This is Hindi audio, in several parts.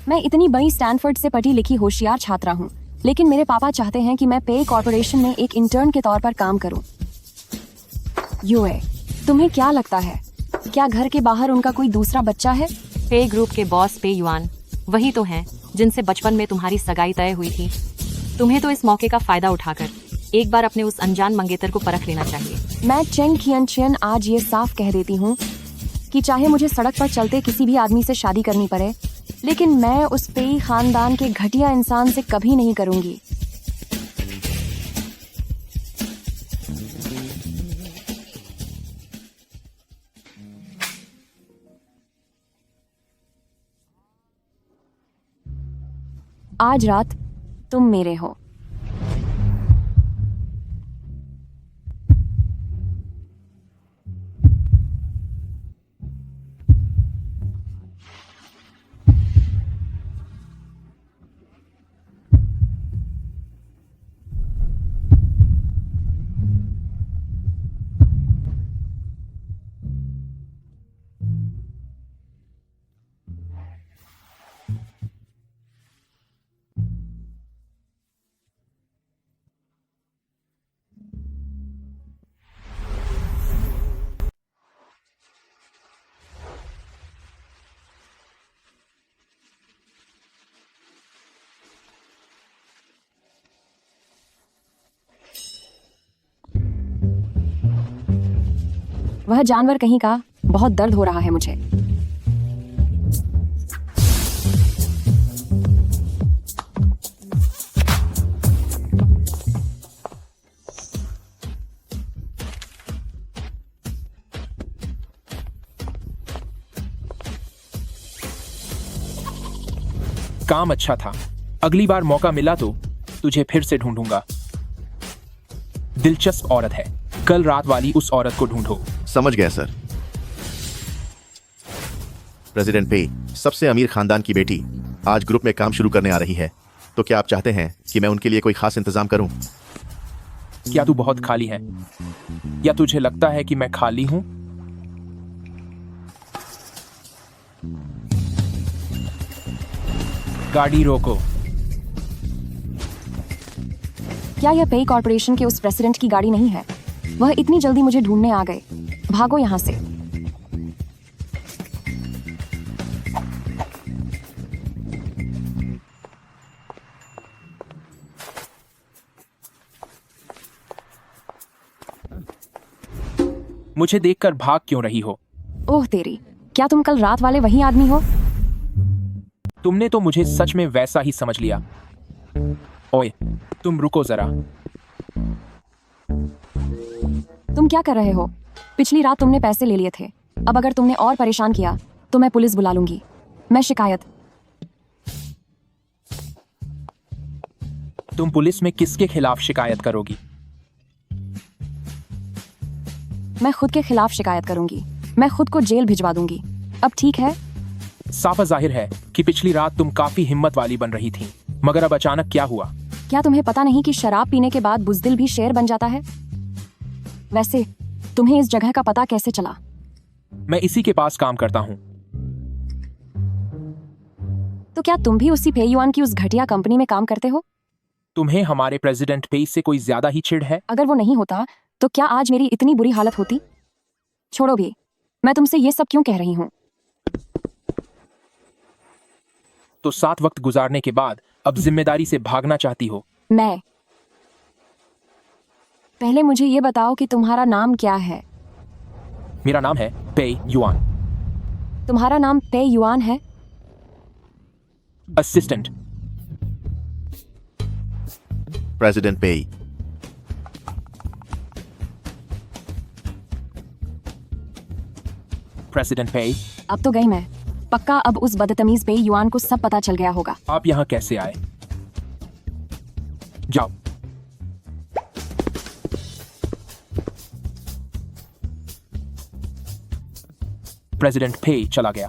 मैं इतनी बड़ी स्टैनफोर्ड से पढ़ी लिखी होशियार छात्रा हूँ, लेकिन मेरे पापा चाहते हैं कि मैं पे कॉर्पोरेशन में एक इंटर्न के तौर पर काम करूँ। यूए, तुम्हें क्या लगता है, क्या घर के बाहर उनका कोई दूसरा बच्चा है? पे ग्रुप के बॉस पे युआन वही तो हैं जिनसे बचपन में तुम्हारी सगाई तय हुई थी। तुम्हें तो इस मौके का फायदा उठाकर एक बार अपने उस अनजान मंगेतर को परख लेना चाहिए। मैं चेंग खियनचियन आज ये साफ कह देती हूँ कि चाहे मुझे सड़क पर चलते किसी भी आदमी से शादी करनी पड़े, लेकिन मैं उस पेई खानदान के घटिया इंसान से कभी नहीं करूँगी। आज रात तुम मेरे हो। वह जानवर कहीं का, बहुत दर्द हो रहा है मुझे। काम अच्छा था, अगली बार मौका मिला तो तुझे फिर से ढूंढूंगा। दिलचस्प औरत है, कल रात वाली उस औरत को ढूंढो। समझ गया सर। प्रेसिडेंट पे सबसे अमीर खानदान की बेटी आज ग्रुप में काम शुरू करने आ रही है, तो क्या आप चाहते हैं कि मैं उनके लिए कोई खास इंतजाम करूं? क्या तू बहुत खाली है, या तुझे लगता है कि मैं खाली हूं? गाड़ी रोको। क्या यह पे कॉर्पोरेशन के उस प्रेसिडेंट की गाड़ी नहीं है? वह इतनी जल्दी मुझे ढूंढने आ गए। भागो यहाँ से। मुझे देखकर भाग क्यों रही हो? ओह तेरी, क्या तुम कल रात वाले वही आदमी हो? तुमने तो मुझे सच में वैसा ही समझ लिया। ओए, तुम रुको जरा। तुम क्या कर रहे हो? पिछली रात तुमने पैसे ले लिए थे। अब अगर तुमने और परेशान किया तो मैं पुलिस बुला लूंगी। मैं शिकायत। तुम पुलिस में किसके खिलाफ शिकायत करोगी? मैं खुद के खिलाफ शिकायत करूंगी। मैं खुद को जेल भिजवा दूंगी। अब ठीक है? साफ जाहिर है कि पिछली रात तुम काफी हिम्मत वाली बन रही थी, मगर अब अचानक क्या हुआ? क्या तुम्हें पता नहीं कि शराब पीने के बाद बुज़दिल भी शेर बन जाता है? वैसे तुम्हें इस जगह का पता कैसे चला? मैं इसी के पास काम करता हूँ। तो क्या तुम भी उसी पेयुआन की उस घटिया कंपनी में काम करते हो? तुम्हें हमारे प्रेसिडेंट पे से कोई ज्यादा ही चिढ़ है? अगर वो नहीं होता तो क्या आज मेरी इतनी बुरी हालत होती? छोड़ो भी, मैं तुमसे ये सब क्यों कह रही हूँ? तो 7 वक्त गुजारने के बाद अब जिम्मेदारी से भागना चाहती हो? मैं पहले मुझे ये बताओ कि तुम्हारा नाम क्या है? मेरा नाम है पे युआन। तुम्हारा नाम पे युआन है? असिस्टेंट। प्रेसिडेंट पे। प्रेसिडेंट पे। अब तो गई मैं। पक्का अब उस बदतमीज पे युआन को सब पता चल गया होगा। आप यहाँ कैसे आए? जाओ। प्रेसिडेंट पे चला गया।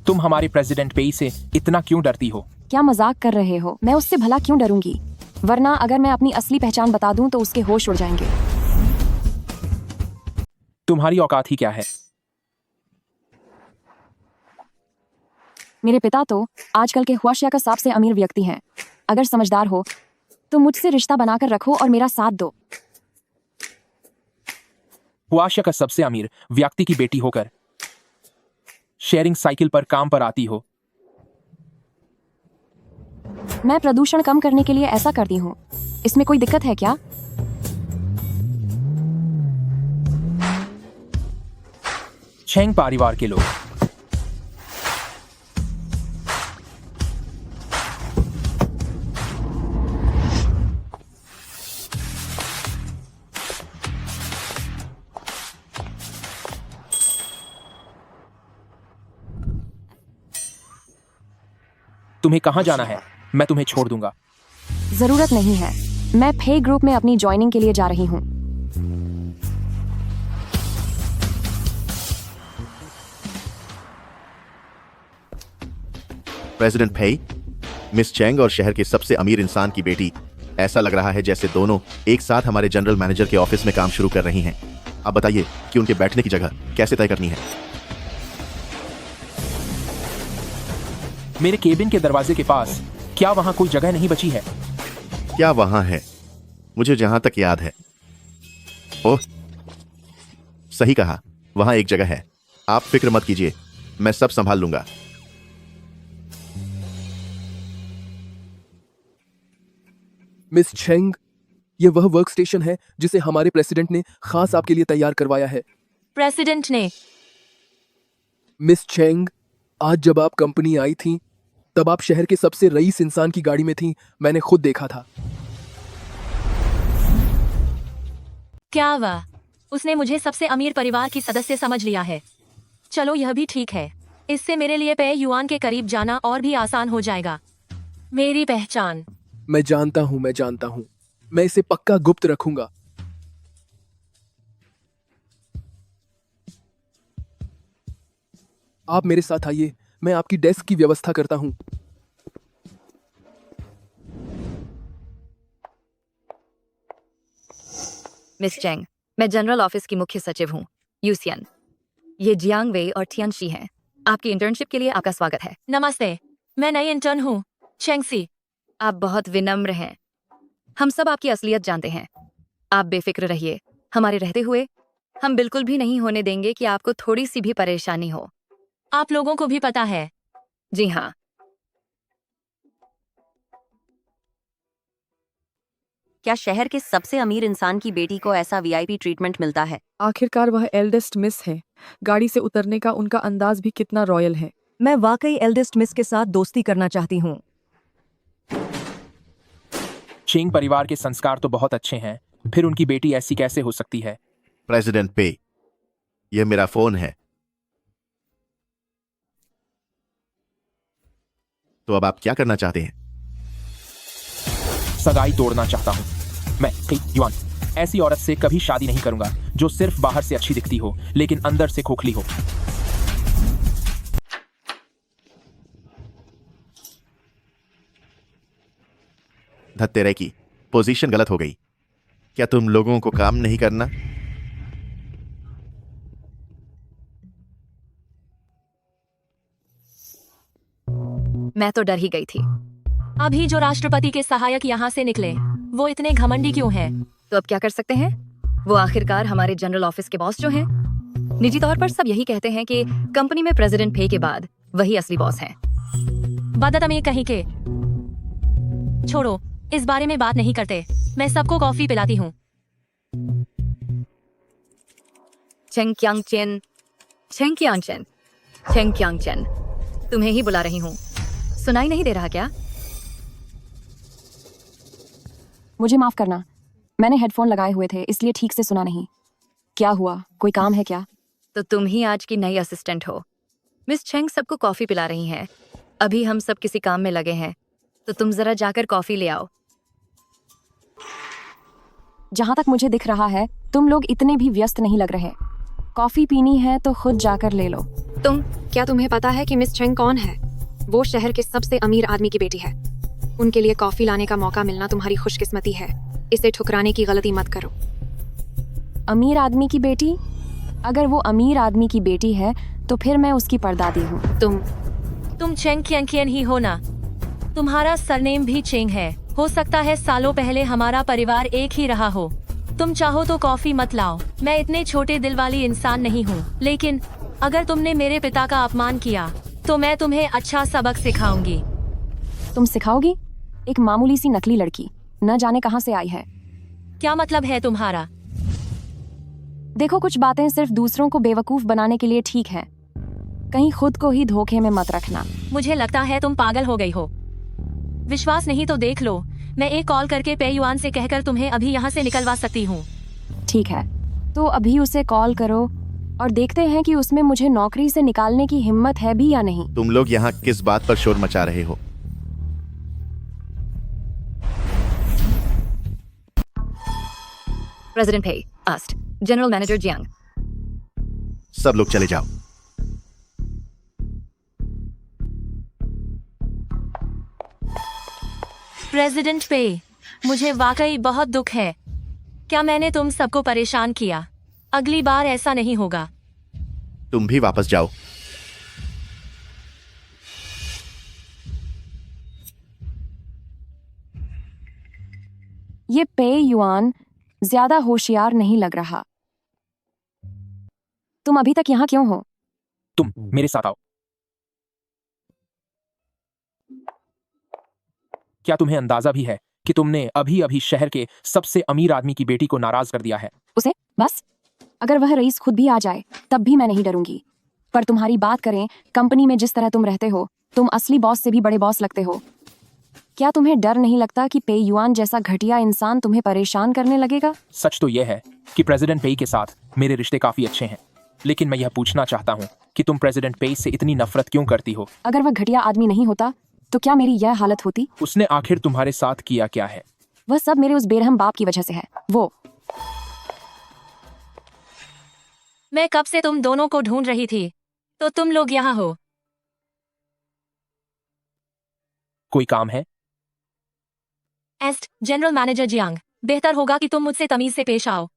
तुम हमारे प्रेसिडेंट पे से इतना क्यों डरती हो? क्या मजाक कर रहे हो? मैं उससे भला क्यों डरूंगी? वरना अगर मैं अपनी असली पहचान बता दूं तो उसके होश उड़ जाएंगे। तुम्हारी औकात ही क्या है? मेरे पिता तो आजकल के हुआशिया का सबसे अमीर व्यक्ति हैं। अगर समझदार हो तो मुझसे रिश्ता बनाकर रखो और मेरा साथ दो। हुआशिया का सबसे अमीर व्यक्ति की बेटी होकर शेयरिंग साइकिल पर काम पर आती हो। मैं प्रदूषण कम करने के लिए ऐसा करती हूँ। इसमें कोई दिक्कत है क्या? चेंग परिवार के लोग तुम्हें कहां जाना है? मैं तुम्हें छोड़ दूंगा। जरूरत नहीं है। मैं फे ग्रुप में अपनी ज्वाइनिंग के लिए जा रही हूँ। प्रेसिडेंट फेई, मिस चेंग और शहर के सबसे अमीर इंसान की बेटी, ऐसा लग रहा है जैसे दोनों एक साथ हमारे जनरल मैनेजर के ऑफिस में काम शुरू कर रही हैं। आप बताइए कि उनके बैठने की जगह कैसे तय करनी है। मेरे केबिन के दरवाजे के पास क्या वहां कोई जगह नहीं बची है? क्या वहां है? मुझे जहां तक याद है। ओह, सही कहा, वहां एक जगह है। आप फिक्र मत कीजिए, मैं सब संभाल लूंगा। मिस चेंग, ये वह वर्क स्टेशन है जिसे हमारे प्रेसिडेंट ने खास आपके लिए तैयार करवाया है। प्रेसिडेंट ने? मिस चेंग, आज जब आप कंपनी आई थी तब आप शहर के सबसे रईस इंसान की गाड़ी में थी। मैंने खुद देखा था। क्या हुआ? उसने मुझे सबसे अमीर परिवार की सदस्य समझ लिया है। चलो, यह भी ठीक है। इससे मेरे लिए पे युआन के करीब जाना और भी आसान हो जाएगा। मेरी पहचान। मैं जानता हूँ। मैं इसे पक्का गुप्त रखूंगा। आप मेरे साथ आइए, मैं आपकी डेस्क की व्यवस्था करता हूँ। मिस चेंग, मैं जनरल ऑफिस की मुख्य सचिव हूँ, यूसियन। ये जियांग वे और थियनशी हैं। आपकी इंटर्नशिप के लिए आपका स्वागत है। नमस्ते, मैं नई इंटर्न हूँ, चेंगसी। आप बहुत विनम्र हैं। हम सब आपकी असलियत जानते हैं। आप बेफिक्र रहिए। हमारे रहते हुए हम बिल्कुल भी नहीं होने देंगे कि आपको थोड़ी सी भी परेशानी हो। आप लोगों को भी पता है। जी हाँ। क्या शहर के सबसे अमीर इंसान की बेटी को ऐसा वीआईपी ट्रीटमेंट मिलता है? आखिरकार वह एल्डेस्ट मिस है। गाड़ी से उतरने का उनका अंदाज भी कितना रॉयल है। मैं वाकई एल्डेस्ट मिस के साथ दोस्ती करना चाहती हूँ। चेंग परिवार के संस्कार तो बहुत अच्छे हैं, फिर उनकी बेटी ऐसी कैसे हो सकती है? प्रेसिडेंट पे, यह मेरा फोन है। तो अब आप क्या करना चाहते हैं? सगाई तोड़ना चाहता हूँ। मैं फे युआन ऐसी औरत से कभी शादी नहीं करूंगा जो सिर्फ बाहर से अच्छी दिखती हो लेकिन अंदर से खोखली हो। धत्तेरे की पोजीशन गलत हो गई। क्या तुम लोगों को काम नहीं करना? मैं तो डर ही गई थी। अभी जो राष्ट्रपति के सहायक यहाँ से निकले, वो इतने घमंडी क्यों हैं? तो अब क्या कर सकते हैं? वो आखिरकार हमारे जनरल ऑफिस के बॉस जो हैं। निजी तौर पर सब यही कहते हैं कि कंपनी में प्रेसिडेंट फे के बाद वही असली बॉस हैं। बदतमीज कहीं के। छोड़ो, इस बारे में बात नहीं करते। मैं सबको कॉफी पिलाती हूँ। Cheng Qiang Chen, Cheng Qiang Chen, Cheng Qiang Chen, तुम्हें ही बुला रही हूँ। सुनाई नहीं दे रहा क्या? मुझे माफ करना, मैंने हेडफोन लगाए हुए थे इसलिए ठीक से सुना नहीं। क्या हुआ? कोई काम है क्या? तो तुम ही आज की नई असिस्टेंट हो। मिस चेंग सबको कॉफी पिला रही हैं। अभी हम सब किसी काम में लगे हैं, तो तुम जरा जाकर कॉफी ले आओ। जहां तक मुझे दिख रहा है तुम लोग इतने भी व्यस्त नहीं लग रहे। कॉफी पीनी है तो खुद जाकर ले लो। क्या तुम्हें पता है कि मिस चेंग कौन है? वो शहर के सबसे अमीर आदमी की बेटी है। उनके लिए कॉफी लाने का मौका मिलना तुम्हारी खुशकिस्मती है। इसे ठुकराने की गलती मत करो। अमीर आदमी की बेटी? अगर वो अमीर आदमी की बेटी है तो फिर मैं उसकी परदादी हूँ। तुम चेंग कियन ही हो ना? तुम्हारा सरनेम भी चेंग है। हो सकता है सालों पहले हमारा परिवार एक ही रहा हो। तुम चाहो तो कॉफी मत लाओ, मैं इतने छोटे दिल वाली इंसान नहीं हूँ। लेकिन अगर तुमने मेरे पिता का अपमान किया तो मैं तुम्हें अच्छा सबक सिखाऊंगी। तुम सिखाओगी? एक मामूली सी नकली लड़की, न जाने कहाँ से आई है। क्या मतलब है तुम्हारा? देखो, कुछ बातें सिर्फ दूसरों को बेवकूफ बनाने के लिए ठीक है, कहीं खुद को ही धोखे में मत रखना। मुझे लगता है तुम पागल हो गई हो। विश्वास नहीं तो देख लो, मैं एक कॉल करके पे युआन से कहकर तुम्हें अभी यहाँ से निकलवा सकती हूँ। ठीक है, तो अभी उसे कॉल करो और देखते हैं कि उसमें मुझे नौकरी से निकालने की हिम्मत है भी या नहीं। तुम लोग यहाँ किस बात पर शोर मचा रहे हो? प्रेसिडेंट पे आस्ट जनरल मैनेजर जियांग। सब लोग चले जाओ। प्रेसिडेंट पे, मुझे वाकई बहुत दुख है। क्या मैंने तुम सबको परेशान किया? अगली बार ऐसा नहीं होगा। तुम भी वापस जाओ। ये पे युआन ज्यादा होशियार नहीं लग रहा। तुम अभी तक यहाँ क्यों हो? तुम मेरे साथ आओ। क्या तुम्हें अंदाजा भी है कि तुमने अभी अभी शहर के सबसे अमीर आदमी की बेटी को नाराज कर दिया है? उसे बस, अगर वह रईस खुद भी आ जाए तब भी मैं नहीं डरूंगी। पर तुम्हारी बात करें, कंपनी में जिस तरह तुम रहते हो, तुम असली बॉस से भी बड़े बॉस लगते हो। क्या तुम्हें डर नहीं लगता कि पे युआन जैसा घटिया इंसान तुम्हें परेशान करने लगेगा? सच तो यह है कि प्रेसिडेंट पेई के साथ मेरे रिश्ते काफी अच्छे हैं, लेकिन मैं यह पूछना चाहता हूँ कि तुम प्रेसिडेंट पेई से इतनी नफरत क्यों करती हो? अगर वह घटिया आदमी नहीं होता तो क्या मेरी यह हालत होती? उसने आखिर तुम्हारे साथ किया क्या है? वह सब मेरे उस बेरहम बाप की वजह से है। वो मैं कब से तुम दोनों को ढूंढ रही थी, तो तुम लोग यहाँ हो। कोई काम है? एस्ट जनरल मैनेजर जियांग, बेहतर होगा कि तुम मुझसे तमीज से पेश आओ।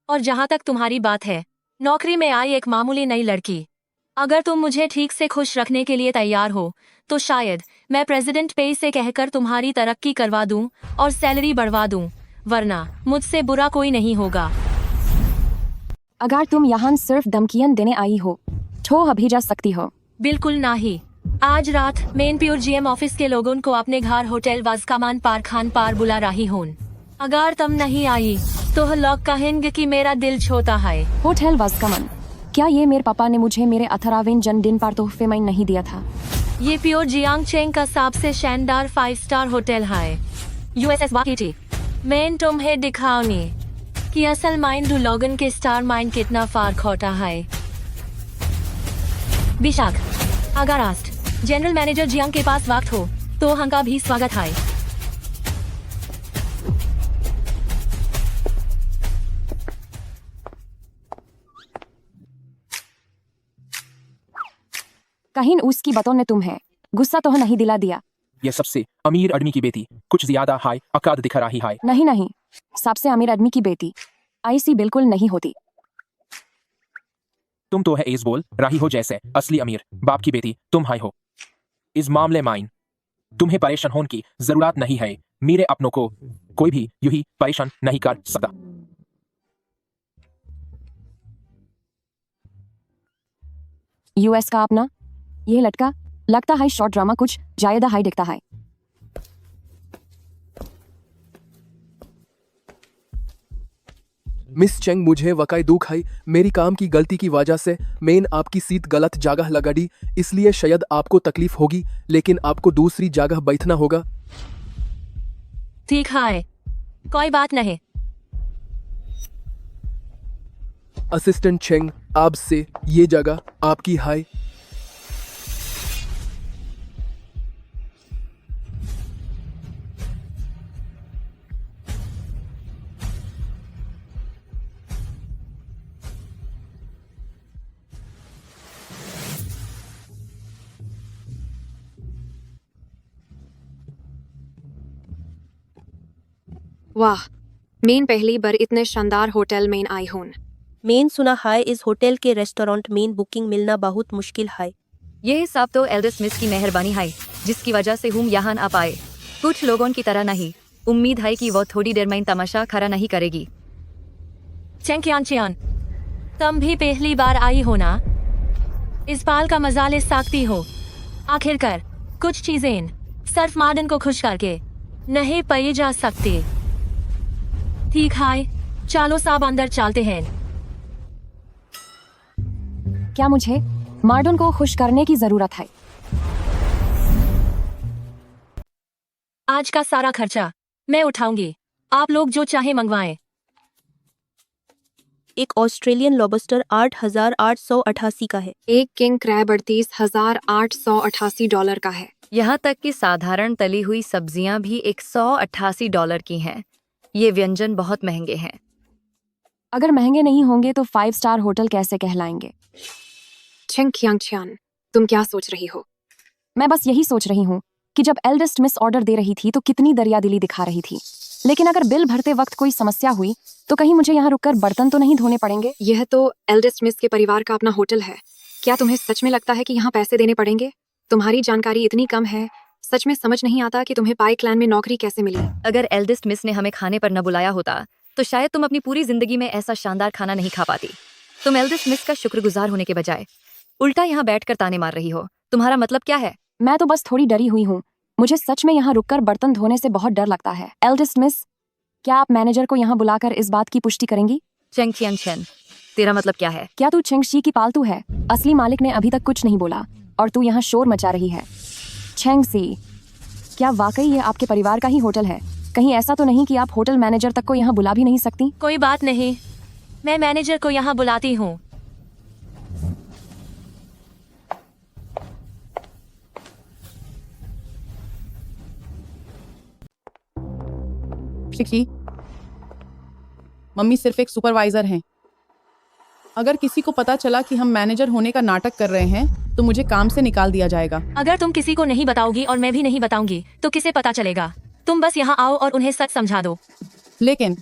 और जहां तक तुम्हारी बात है, नौकरी में आई एक मामूली नई लड़की, अगर तुम मुझे ठीक से खुश रखने के लिए तैयार हो तो शायद मैं प्रेसिडेंट पे से कहकर तुम्हारी तरक्की करवा दूं और सैलरी बढ़वा दूं, वरना मुझसे बुरा कोई नहीं होगा। अगर तुम यहाँ सिर्फ धमकियां देने आई हो तो अभी जा सकती हो। बिल्कुल नहीं। आज रात मेन प्योर जीएम ऑफिस के लोगों को अपने घर होटल वाजकामान पार खान पार बुला रही हूँ। अगर तुम नहीं आई तो लोग कहेंगे कि मेरा दिल छोटा है। होटल वाजकामान? क्या ये मेरे पापा ने मुझे मेरे 18वें जन्मदिन पर तोहफे में नहीं दिया था? ये प्योर जियांग चेंग का सबसे शानदार 5 स्टार होटल है। यूएसएस वाकिटी। मैं तुम्हें दिखाऊंगी कि असल माइंड लोगन के स्टार माइंड कितना फर्क होता है। विशाख, अगर आस्ट जनरल मैनेजर जियांग के पास वक्त हो तो हंका भी स्वागत है। कहीं उसकी बातों ने तुम्हें गुस्सा तो नहीं दिला दिया? यह सबसे अमीर आदमी की बेटी कुछ ज्यादा हाई अकाद दिख रही है। नहीं, सबसे अमीर आदमी की बेटी ऐसी बिल्कुल नहीं होती। तुम तो है एस बोल रही हो जैसे असली अमीर बाप की बेटी तुम हाई हो। इस मामले में तुम्हें परेशान होने की जरूरत नहीं है। मेरे अपनों को कोई भी यूं ही परेशान नहीं कर सकता। यूएस का अपना यह लटका लगता है शॉर्ट ड्रामा कुछ ज्यादा हाई दिखता है। मिस चेंग, मुझे वकाई दुख है। मेरी काम की गलती की वजह से मैंने आपकी सीट गलत जगह लगा दी, इसलिए शायद आपको तकलीफ होगी, लेकिन आपको दूसरी जगह बैठना होगा। ठीक है, कोई बात नहीं। असिस्टेंट चेंग, आपसे ये जगह आपकी है। वाह, मैं पहली बार इतने शानदार होटल में आई हूँ। मेन सुना है इस होटल के रेस्टोरेंट में बुकिंग मिलना बहुत मुश्किल है। ये सब तो एल्डर स्मिथ की मेहरबानी है जिसकी वजह से हम यहाँ आ पाए। कुछ लोगों की तरह नहीं। उम्मीद है कि वो थोड़ी देर में तमाशा खड़ा नहीं करेगी। चेंग चियान, तुम भी पहली बार आई हो ना? इस बाल का मजा ले सकती हो। आखिरकार कुछ चीजें सिर्फ मार्डन को खुश करके नहीं पाई जा सकती। ठीक है, चलो सब अंदर चलते हैं। क्या मुझे मार्डन को खुश करने की जरूरत है? आज का सारा खर्चा मैं उठाऊंगी। आप लोग जो चाहे मंगवाएं। एक ऑस्ट्रेलियन लॉबस्टर $8,888 का है। एक किंग क्रैब $38,888 का है। यहाँ तक कि साधारण तली हुई सब्जियां भी $188 की हैं। ये व्यंजन बहुत महंगे हैं। अगर महंगे नहीं होंगे तो 5 स्टार होटल कैसे कहलाएंगे? चेंग चियान, तुम क्या सोच रही हो? मैं बस यही सोच रही हूँ कि जब एल्डेस्ट मिस ऑर्डर दे रही थी तो कितनी दरियादिली दिखा रही थी। लेकिन अगर बिल भरते वक्त कोई समस्या हुई तो कहीं मुझे यहाँ रुककर बर्तन तो नहीं धोने पड़ेंगे? यह तो एल्डेस्ट मिस के परिवार का अपना होटल है। क्या तुम्हें सच में लगता है कि यहाँ पैसे देने पड़ेंगे? तुम्हारी जानकारी इतनी कम है, सच में समझ नहीं आता कि तुम्हें पाई क्लैन में नौकरी कैसे मिली। अगर एल्डेस्ट मिस ने हमें खाने पर न बुलाया होता तो शायद तुम अपनी पूरी जिंदगी में ऐसा शानदार खाना नहीं खा पाती। तुम एल्डेस्ट मिस का शुक्रगुजार होने के बजाय उल्टा यहाँ बैठकर ताने मार रही हो। तुम्हारा मतलब क्या है? मैं तो बस थोड़ी डरी हुई हूँ। मुझे सच में यहाँ रुककर बर्तन धोने से बहुत डर लगता है। एल्डेस्ट मिस, क्या आप मैनेजर को यहाँ बुलाकर इस बात की पुष्टि करेंगी? चेंग चियान, तेरा मतलब क्या है? क्या तू चेंग शी की पालतू है? असली मालिक ने अभी तक कुछ नहीं बोला और तू यहाँ शोर मचा रही है। चेंग सी, क्या वाकई ये आपके परिवार का ही होटल है? कहीं ऐसा तो नहीं कि आप होटल मैनेजर तक को यहाँ बुला भी नहीं सकती? कोई बात नहीं, मैं मैनेजर को यहाँ बुलाती हूँ। शिकी, मम्मी सिर्फ एक सुपरवाइजर हैं। अगर किसी को पता चला कि हम मैनेजर होने का नाटक कर रहे हैं तो मुझे काम से निकाल दिया जाएगा। अगर तुम किसी को नहीं बताओगी और मैं भी नहीं बताऊंगी तो किसे पता चलेगा? तुम बस यहाँ आओ और उन्हें सच समझा दो। लेकिन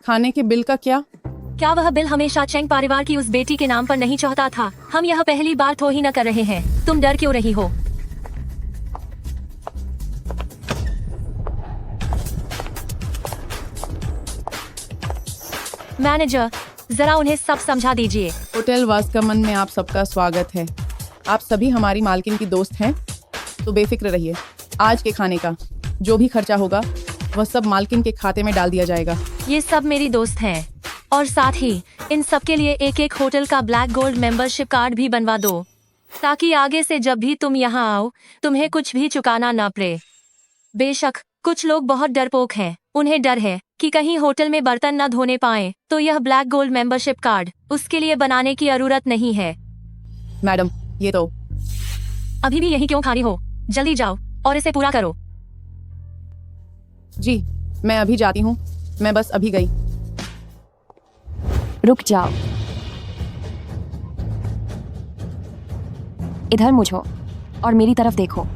खाने के बिल का क्या? क्या वह बिल हमेशा चेंग परिवार की उस बेटी के नाम पर नहीं चाहता था? हम यह पहली बार तो ही न कर रहे हैं। तुम डर क्यों रही हो? मैनेजर, जरा उन्हें सब समझा दीजिए। होटल वास्कमन में आप सबका स्वागत है। आप सभी हमारी मालकिन की दोस्त हैं, तो बेफिक्र रहिए। आज के खाने का जो भी खर्चा होगा वह सब मालकिन के खाते में डाल दिया जाएगा। ये सब मेरी दोस्त हैं और साथ ही इन सब के लिए एक एक होटल का ब्लैक गोल्ड मेंबरशिप कार्ड भी बनवा दो ताकि आगे से जब भी तुम यहाँ आओ तुम्हें कुछ भी चुकाना ना पड़े। बेशक कुछ लोग बहुत डरपोक हैं। उन्हें डर है कि कहीं होटल में बर्तन न धोने पाए, तो यह ब्लैक गोल्ड मेंबरशिप कार्ड उसके लिए बनाने की जरूरत नहीं है। मैडम, ये तो अभी भी यही क्यों खड़ी हो? जल्दी जाओ और इसे पूरा करो। जी, मैं अभी जाती हूँ। मैं बस अभी गई। रुक जाओ, इधर मुझो और मेरी तरफ देखो।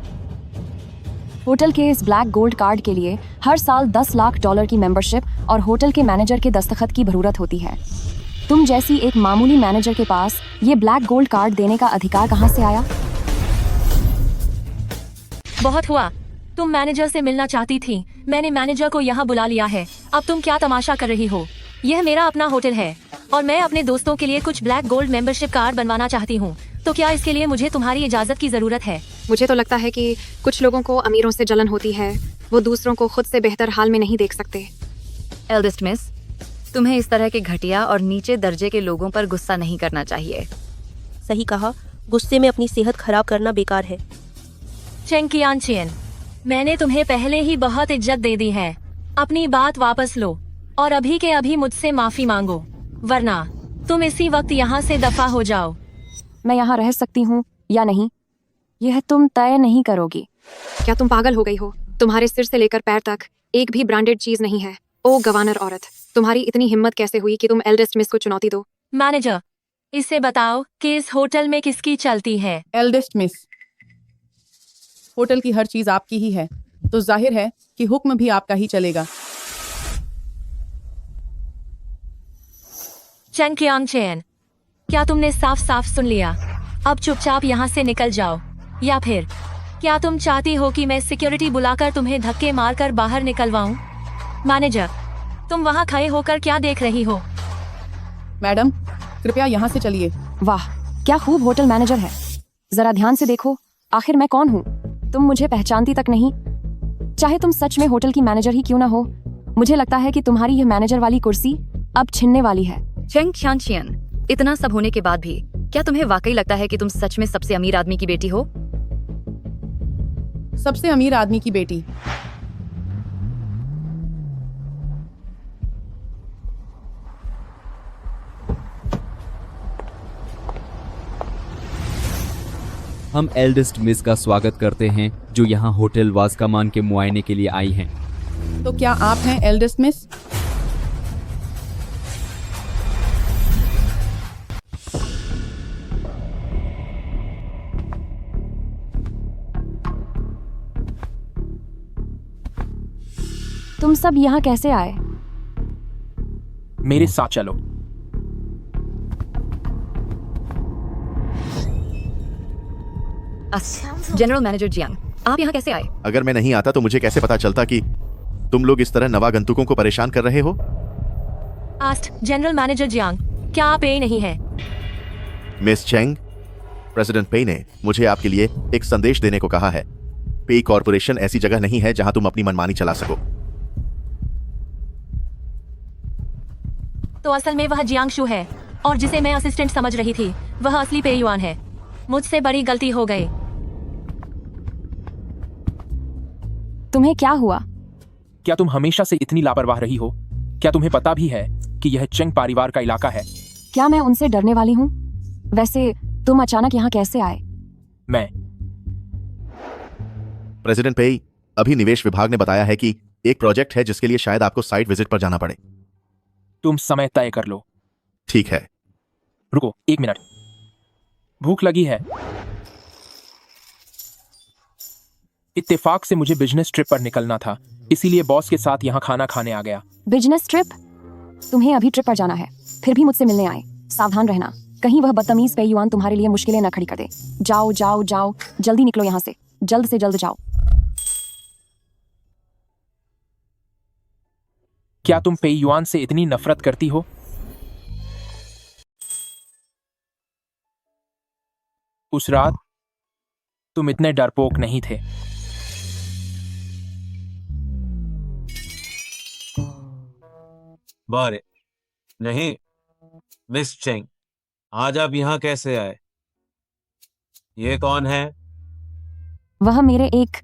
होटल के इस ब्लैक गोल्ड कार्ड के लिए हर साल $10 लाख की मेंबरशिप और होटल के मैनेजर के दस्तखत की जरूरत होती है। तुम जैसी एक मामूली मैनेजर के पास ये ब्लैक गोल्ड कार्ड देने का अधिकार कहाँ से आया? बहुत हुआ। तुम मैनेजर से मिलना चाहती थी, मैंने मैनेजर को यहाँ बुला लिया है। अब तुम क्या तमाशा कर रही हो? यह मेरा अपना होटल है और मैं अपने दोस्तों के लिए कुछ ब्लैक गोल्ड मेंबरशिप कार्ड बनवाना चाहती हूँ। तो क्या इसके लिए मुझे तुम्हारी इजाजत की जरूरत है? मुझे तो लगता है कि कुछ लोगों को अमीरों से जलन होती है। वो दूसरों को खुद से बेहतर हाल में नहीं देख सकते। एल्डेस्ट मिस, तुम्हें इस तरह के घटिया और नीचे दर्जे के लोगों पर गुस्सा नहीं करना चाहिए। सही कहा, गुस्से में अपनी सेहत खराब करना बेकार है। चेंग चियान, मैंने तुम्हें पहले ही बहुत इज्जत दे दी है। अपनी बात वापस लो और अभी के अभी मुझसे माफी मांगो, वरना तुम इसी वक्त यहाँ से दफा हो जाओ। मैं यहाँ रह सकती हूँ या नहीं, यह तुम तय नहीं करोगी। क्या तुम पागल हो गई हो? तुम्हारे सिर से लेकर पैर तक एक भी ब्रांडेड चीज नहीं है। ओ गवर्नर औरत, तुम्हारी इतनी हिम्मत कैसे हुई कि तुम एल्डेस्ट मिस को चुनौती दो? मैनेजर, इसे बताओ कि इस होटल में किसकी चलती है? एल्डेस्ट मिस, होटल की हर चीज आपकी ही है, तो जाहिर है कि हुक्म भी आपका ही चलेगा। चेंग कियांग चेन, क्या तुमने साफ साफ सुन लिया? अब चुपचाप यहाँ से निकल जाओ, या फिर क्या तुम चाहती हो कि मैं सिक्योरिटी बुलाकर तुम्हें धक्के मारकर बाहर निकलवाऊं? मैनेजर, तुम वहाँ खड़े होकर क्या देख रही हो? मैडम, कृपया यहाँ से चलिए। वाह, क्या खूब होटल मैनेजर है। जरा ध्यान से देखो, आखिर मैं कौन हूँ? तुम मुझे पहचानती तक नहीं। चाहे तुम सच में होटल की मैनेजर ही क्यों ना हो, मुझे लगता है कि तुम्हारी यह मैनेजर वाली कुर्सी अब छिनने वाली है। चेंग ख्यानशियन, इतना सब होने के बाद भी क्या तुम्हें वाकई लगता है कि तुम सच में सबसे अमीर आदमी की बेटी हो? सबसे अमीर आदमी की बेटी? हम एल्डेस्ट मिस का स्वागत करते हैं जो यहाँ होटल वास्कामान के मुआयने के लिए आई हैं। तो क्या आप हैं एल्डेस्ट मिस? तुम सब यहाँ कैसे आए? मेरे साथ चलो। जनरल मैनेजर जियांग, आप यहाँ कैसे आए? अगर मैं नहीं आता तो मुझे कैसे पता चलता कि तुम लोग इस तरह नवागंतुकों को परेशान कर रहे हो? आस्ट जनरल मैनेजर जियांग, क्या आप ये नहीं है? मिस चेंग, प्रेसिडेंट पे ने मुझे आपके लिए एक संदेश देने को कहा है। पे कॉरपोरेशन ऐसी जगह नहीं है जहां तुम अपनी मनमानी चला सको। तो असल में वह जियांग शू है, और जिसे मैं असिस्टेंट समझ रही थी वह असली पे युआन है। मुझसे बड़ी गलती हो गई। तुम्हें क्या हुआ? क्या तुम हमेशा से इतनी लापरवाह रही हो? क्या तुम्हें पता भी है कि यह चेंग परिवार का इलाका है? क्या मैं उनसे डरने वाली हूँ? वैसे तुम अचानक यहाँ कैसे आए? मैं प्रेसिडेंट पे, अभी निवेश विभाग ने बताया है कि एक प्रोजेक्ट है जिसके लिए शायद आपको साइट विजिट पर जाना पड़े। तुम समय तय कर लो। ठीक है। रुको 1 मिनट, भूख लगी है। इत्तेफाक से मुझे बिजनेस ट्रिप पर निकलना था, इसीलिए बॉस के साथ यहाँ खाना खाने आ गया। Business trip? तुम्हें अभी ट्रिप पर जाना है, फिर भी मुझसे मिलने आए। सावधान रहना, कहीं वह बदतमीज पे युआन तुम्हारे लिए मुश्किलें न खड़ी कर दे। जाओ जाओ जाओ, जल्दी निकलो यहाँ से, जल्द से जल्द जाओ। क्या तुम पे युआन से इतनी नफरत करती हो? उस रात तुम इतने डरपोक नहीं थे। बारे नहीं, मिस चेंग, आज आप यहाँ कैसे आए? ये कौन है? वह मेरे एक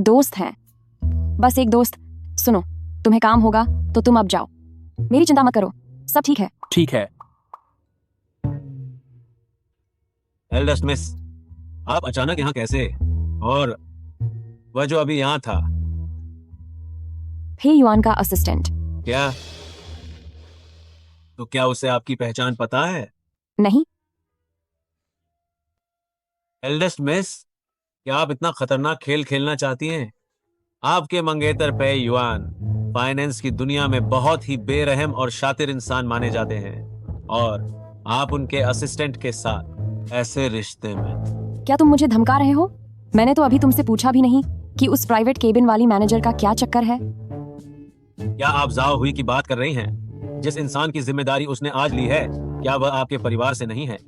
दोस्त हैं, बस एक दोस्त। सुनो, तुम्हें काम होगा तो तुम अब जाओ, मेरी चिंता मत करो, सब ठीक है। ठीक है। एल्डेस्ट मिस, आप अचानक यहाँ कैसे? और वह जो अभी यहाँ था? हे युआन का असिस्टेंट। क्या? तो क्या उसे आपकी पहचान पता है? नहीं। एल्डेस्ट मिस, क्या आप इतना खतरनाक खेल खेलना चाहती हैं? आपके मंगेतर पे युआन फाइनेंस की दुनिया में बहुत ही बेरहम और शातिर इंसान माने जाते हैं, और आप उनके असिस्टेंट के साथ ऐसे रिश्ते में। क्या तुम मुझे धमका रहे हो? मैंने तो अभी तुमसे पूछा भी नहीं कि उस प्राइवेट केबिन वाली मैनेजर का क्या चक्कर है। क्या आप जाओ हुई की बात कर रही हैं? जिस इंसान की जिम्मेदारी उसने आज ली है, क्या वह आपके परिवार से नहीं है?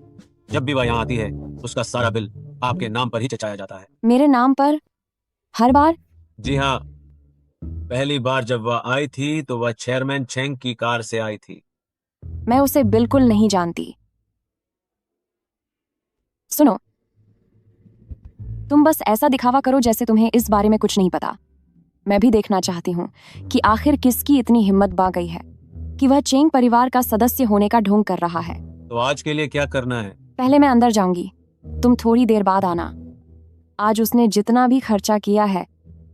जब भी वह यहाँ आती है उसका सारा बिल आपके नाम पर ही चचाया जाता है। मेरे नाम पर? हर बार? जी हाँ, पहली बार जब वह आई थी तो वह चेयरमैन चेंग की कार से आई थी। मैं उसे बिल्कुल नहीं जानती। सुनो, तुम बस ऐसा दिखावा करो जैसे तुम्हें इस बारे में कुछ नहीं पता। मैं भी देखना चाहती हूँ कि आखिर किसकी इतनी हिम्मत बा गई है कि वह चेंग परिवार का सदस्य होने का ढोंग कर रहा है। तो आज के लिए क्या करना है? पहले मैं अंदर जाऊंगी, तुम थोड़ी देर बाद आना। आज उसने जितना भी खर्चा किया है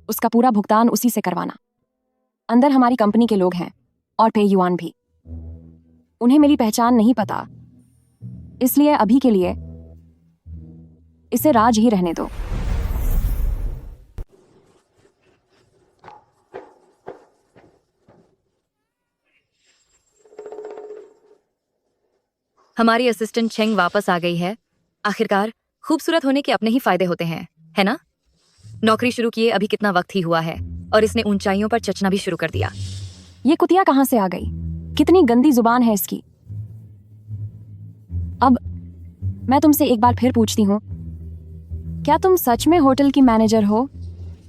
उसका पूरा भुगतान उसी से करवाना। अंदर हमारी कंपनी के लोग हैं और पे युआन भी। उन्हें मेरी पहचान नहीं पता, इसलिए अभी के लिए इसे राज ही रहने दो। हमारी असिस्टेंट चेंग वापस आ गई है। आखिरकार खूबसूरत होने के अपने ही फायदे होते हैं, है ना? नौकरी शुरू किए अभी कितना वक्त ही हुआ है और इसने ऊंचाइयों पर चचना भी शुरू कर दिया। ये कुतिया कहाँ से आ गई? कितनी गंदी जुबान है इसकी। अब मैं तुमसे एक बार फिर पूछती हूँ, क्या तुम सच में होटल की मैनेजर हो?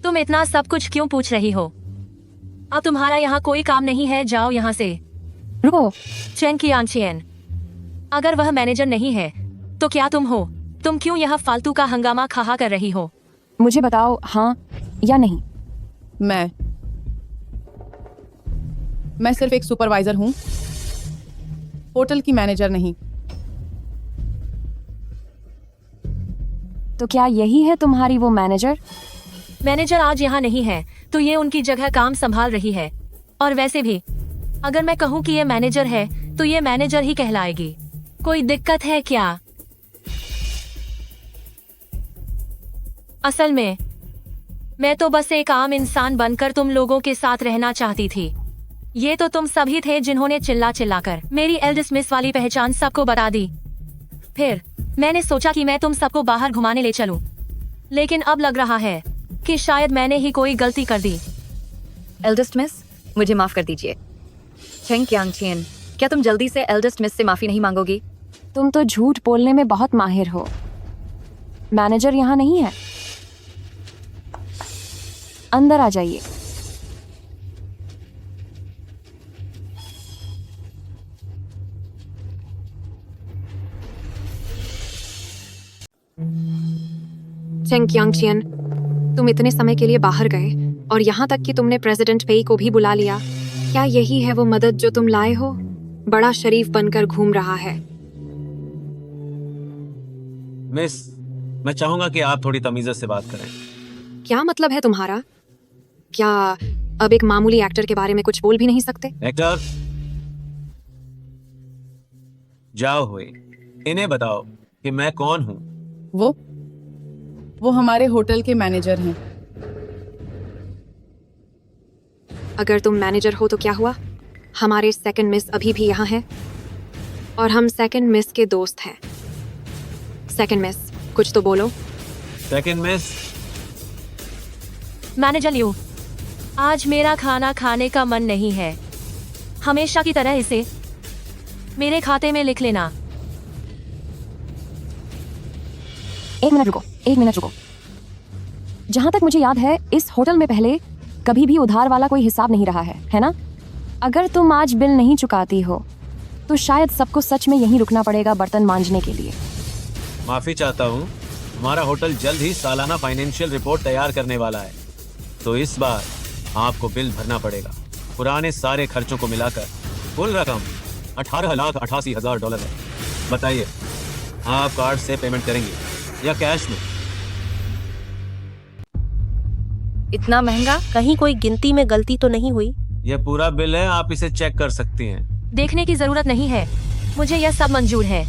तुम इतना सब कुछ क्यों पूछ रही हो? अब तुम्हारा यहाँ कोई काम नहीं है, जाओ यहाँ से। रुको, चेंग कियांग, अगर वह मैनेजर नहीं है तो क्या तुम हो? तुम क्यों यह फालतू का हंगामा खड़ा कर रही हो? मुझे बताओ, हाँ या नहीं? मैं सिर्फ एक सुपरवाइजर हूँ, होटल की मैनेजर नहीं। तो क्या यही है तुम्हारी वो मैनेजर? मैनेजर आज यहाँ नहीं है तो ये उनकी जगह काम संभाल रही है। और वैसे भी अगर मैं कहूँ कि ये मैनेजर है तो ये मैनेजर ही कहलाएगी। कोई दिक्कत है क्या? असल में मैं तो बस एक आम इंसान बनकर तुम लोगों के साथ रहना चाहती थी। ये तो तुम सभी थे जिन्होंने चिल्ला चिल्लाकर मेरी एल्डेस्ट मिस वाली पहचान सबको बता दी। फिर मैंने सोचा कि मैं तुम सबको बाहर घुमाने ले चलूं, लेकिन अब लग रहा है कि शायद मैंने ही कोई गलती कर दी। एल्डेस्ट मिस, मुझे माफ कर दीजिए। चेंग कियांग, क्या तुम जल्दी से एल्डेस्ट मिस से माफी नहीं मांगोगी? तुम तो झूठ बोलने में बहुत माहिर हो। मैनेजर यहाँ नहीं है। अंदर आ जाइए। चेंग कियांग, तुम इतने समय के लिए बाहर गए और यहाँ तक कि तुमने प्रेसिडेंट पेई को भी बुला लिया। क्या यही है वो मदद जो तुम लाए हो? बड़ा शरीफ बनकर घूम रहा है। मिस, मैं चाहूंगा कि आप थोड़ी तमीज़ से बात करें। क्या मतलब है तुम्हारा? क्या अब एक मामूली एक्टर के बारे में कुछ बोल भी नहीं सकते? एक्टर, जाओ हुए, इन्हें बताओ कि मैं कौन हूँ। वो हमारे होटल के मैनेजर हैं। अगर तुम मैनेजर हो तो क्या हुआ? हमारे सेकंड मिस अभी भी यहाँ हैं और हम सेकंड मिस के दोस्त हैं। सेकंड मिस, कुछ तो बोलो। सेकंड मिस, मैनेजर लियो, आज मेरा खाना खाने का मन नहीं है। हमेशा की तरह इसे मेरे खाते में लिख लेना। एक मिनट रुको। जहां तक मुझे याद है इस होटल में पहले कभी भी उधार वाला कोई हिसाब नहीं रहा है ना? अगर तुम आज बिल नहीं चुकाती हो तो शायद सबको सच में यहीं रुकना पड़ेगा बर्तन मांजने के लिए। माफी चाहता हूँ, हमारा होटल जल्द ही सालाना फाइनेंशियल रिपोर्ट तैयार करने वाला है, तो इस बार आपको बिल भरना पड़ेगा। पुराने सारे खर्चों को मिलाकर कुल रकम $18,88,000 है। बताइए, आप कार्ड से पेमेंट करेंगे या कैश में? इतना महंगा? कहीं कोई गिनती में गलती तो नहीं हुई? यह पूरा बिल है, आप इसे चेक कर सकती हैं। देखने की जरूरत नहीं है, मुझे यह सब मंजूर है।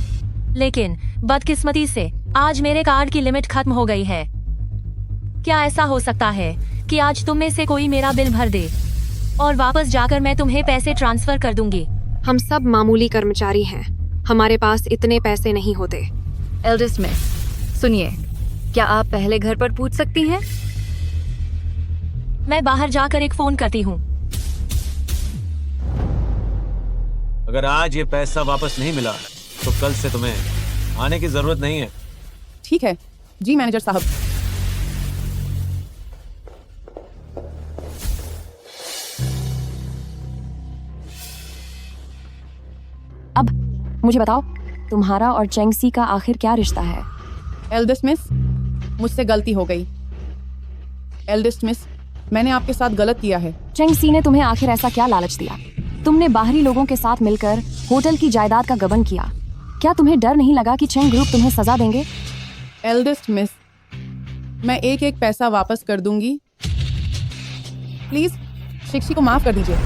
लेकिन बदकिस्मती से आज मेरे कार्ड की लिमिट खत्म हो गई है। क्या ऐसा हो सकता है कि आज तुम में से कोई मेरा बिल भर दे और वापस जाकर मैं तुम्हें पैसे ट्रांसफर कर दूंगी? हम सब मामूली कर्मचारी हैं, हमारे पास इतने पैसे नहीं होते। एल्डेस्ट मिस, सुनिए, क्या आप पहले घर पर पूछ सकती हैं? मैं बाहर जाकर एक फोन करती हूँ। अगर आज ये पैसा वापस नहीं मिला तो कल से तुम्हें आने की जरूरत नहीं है। ठीक है जी मैनेजर साहब। अब मुझे बताओ, तुम्हारा और चेंगसी का आखिर क्या रिश्ता है? एल्डेस्ट मिस, मुझसे गलती हो गई। एल्डेस्ट मिस, मैंने आपके साथ गलत किया है। चेंगसी ने तुम्हें आखिर ऐसा क्या लालच दिया? तुमने बाहरी लोगों के साथ मिलकर होटल की जायदाद का गबन किया। क्या तुम्हें डर नहीं लगा कि चेंग ग्रुप तुम्हें सजा देंगे? एल्डेस्ट मिस, मैं एक एक पैसा वापस कर दूंगी। प्लीज शिक्षी को माफ कर दीजिए।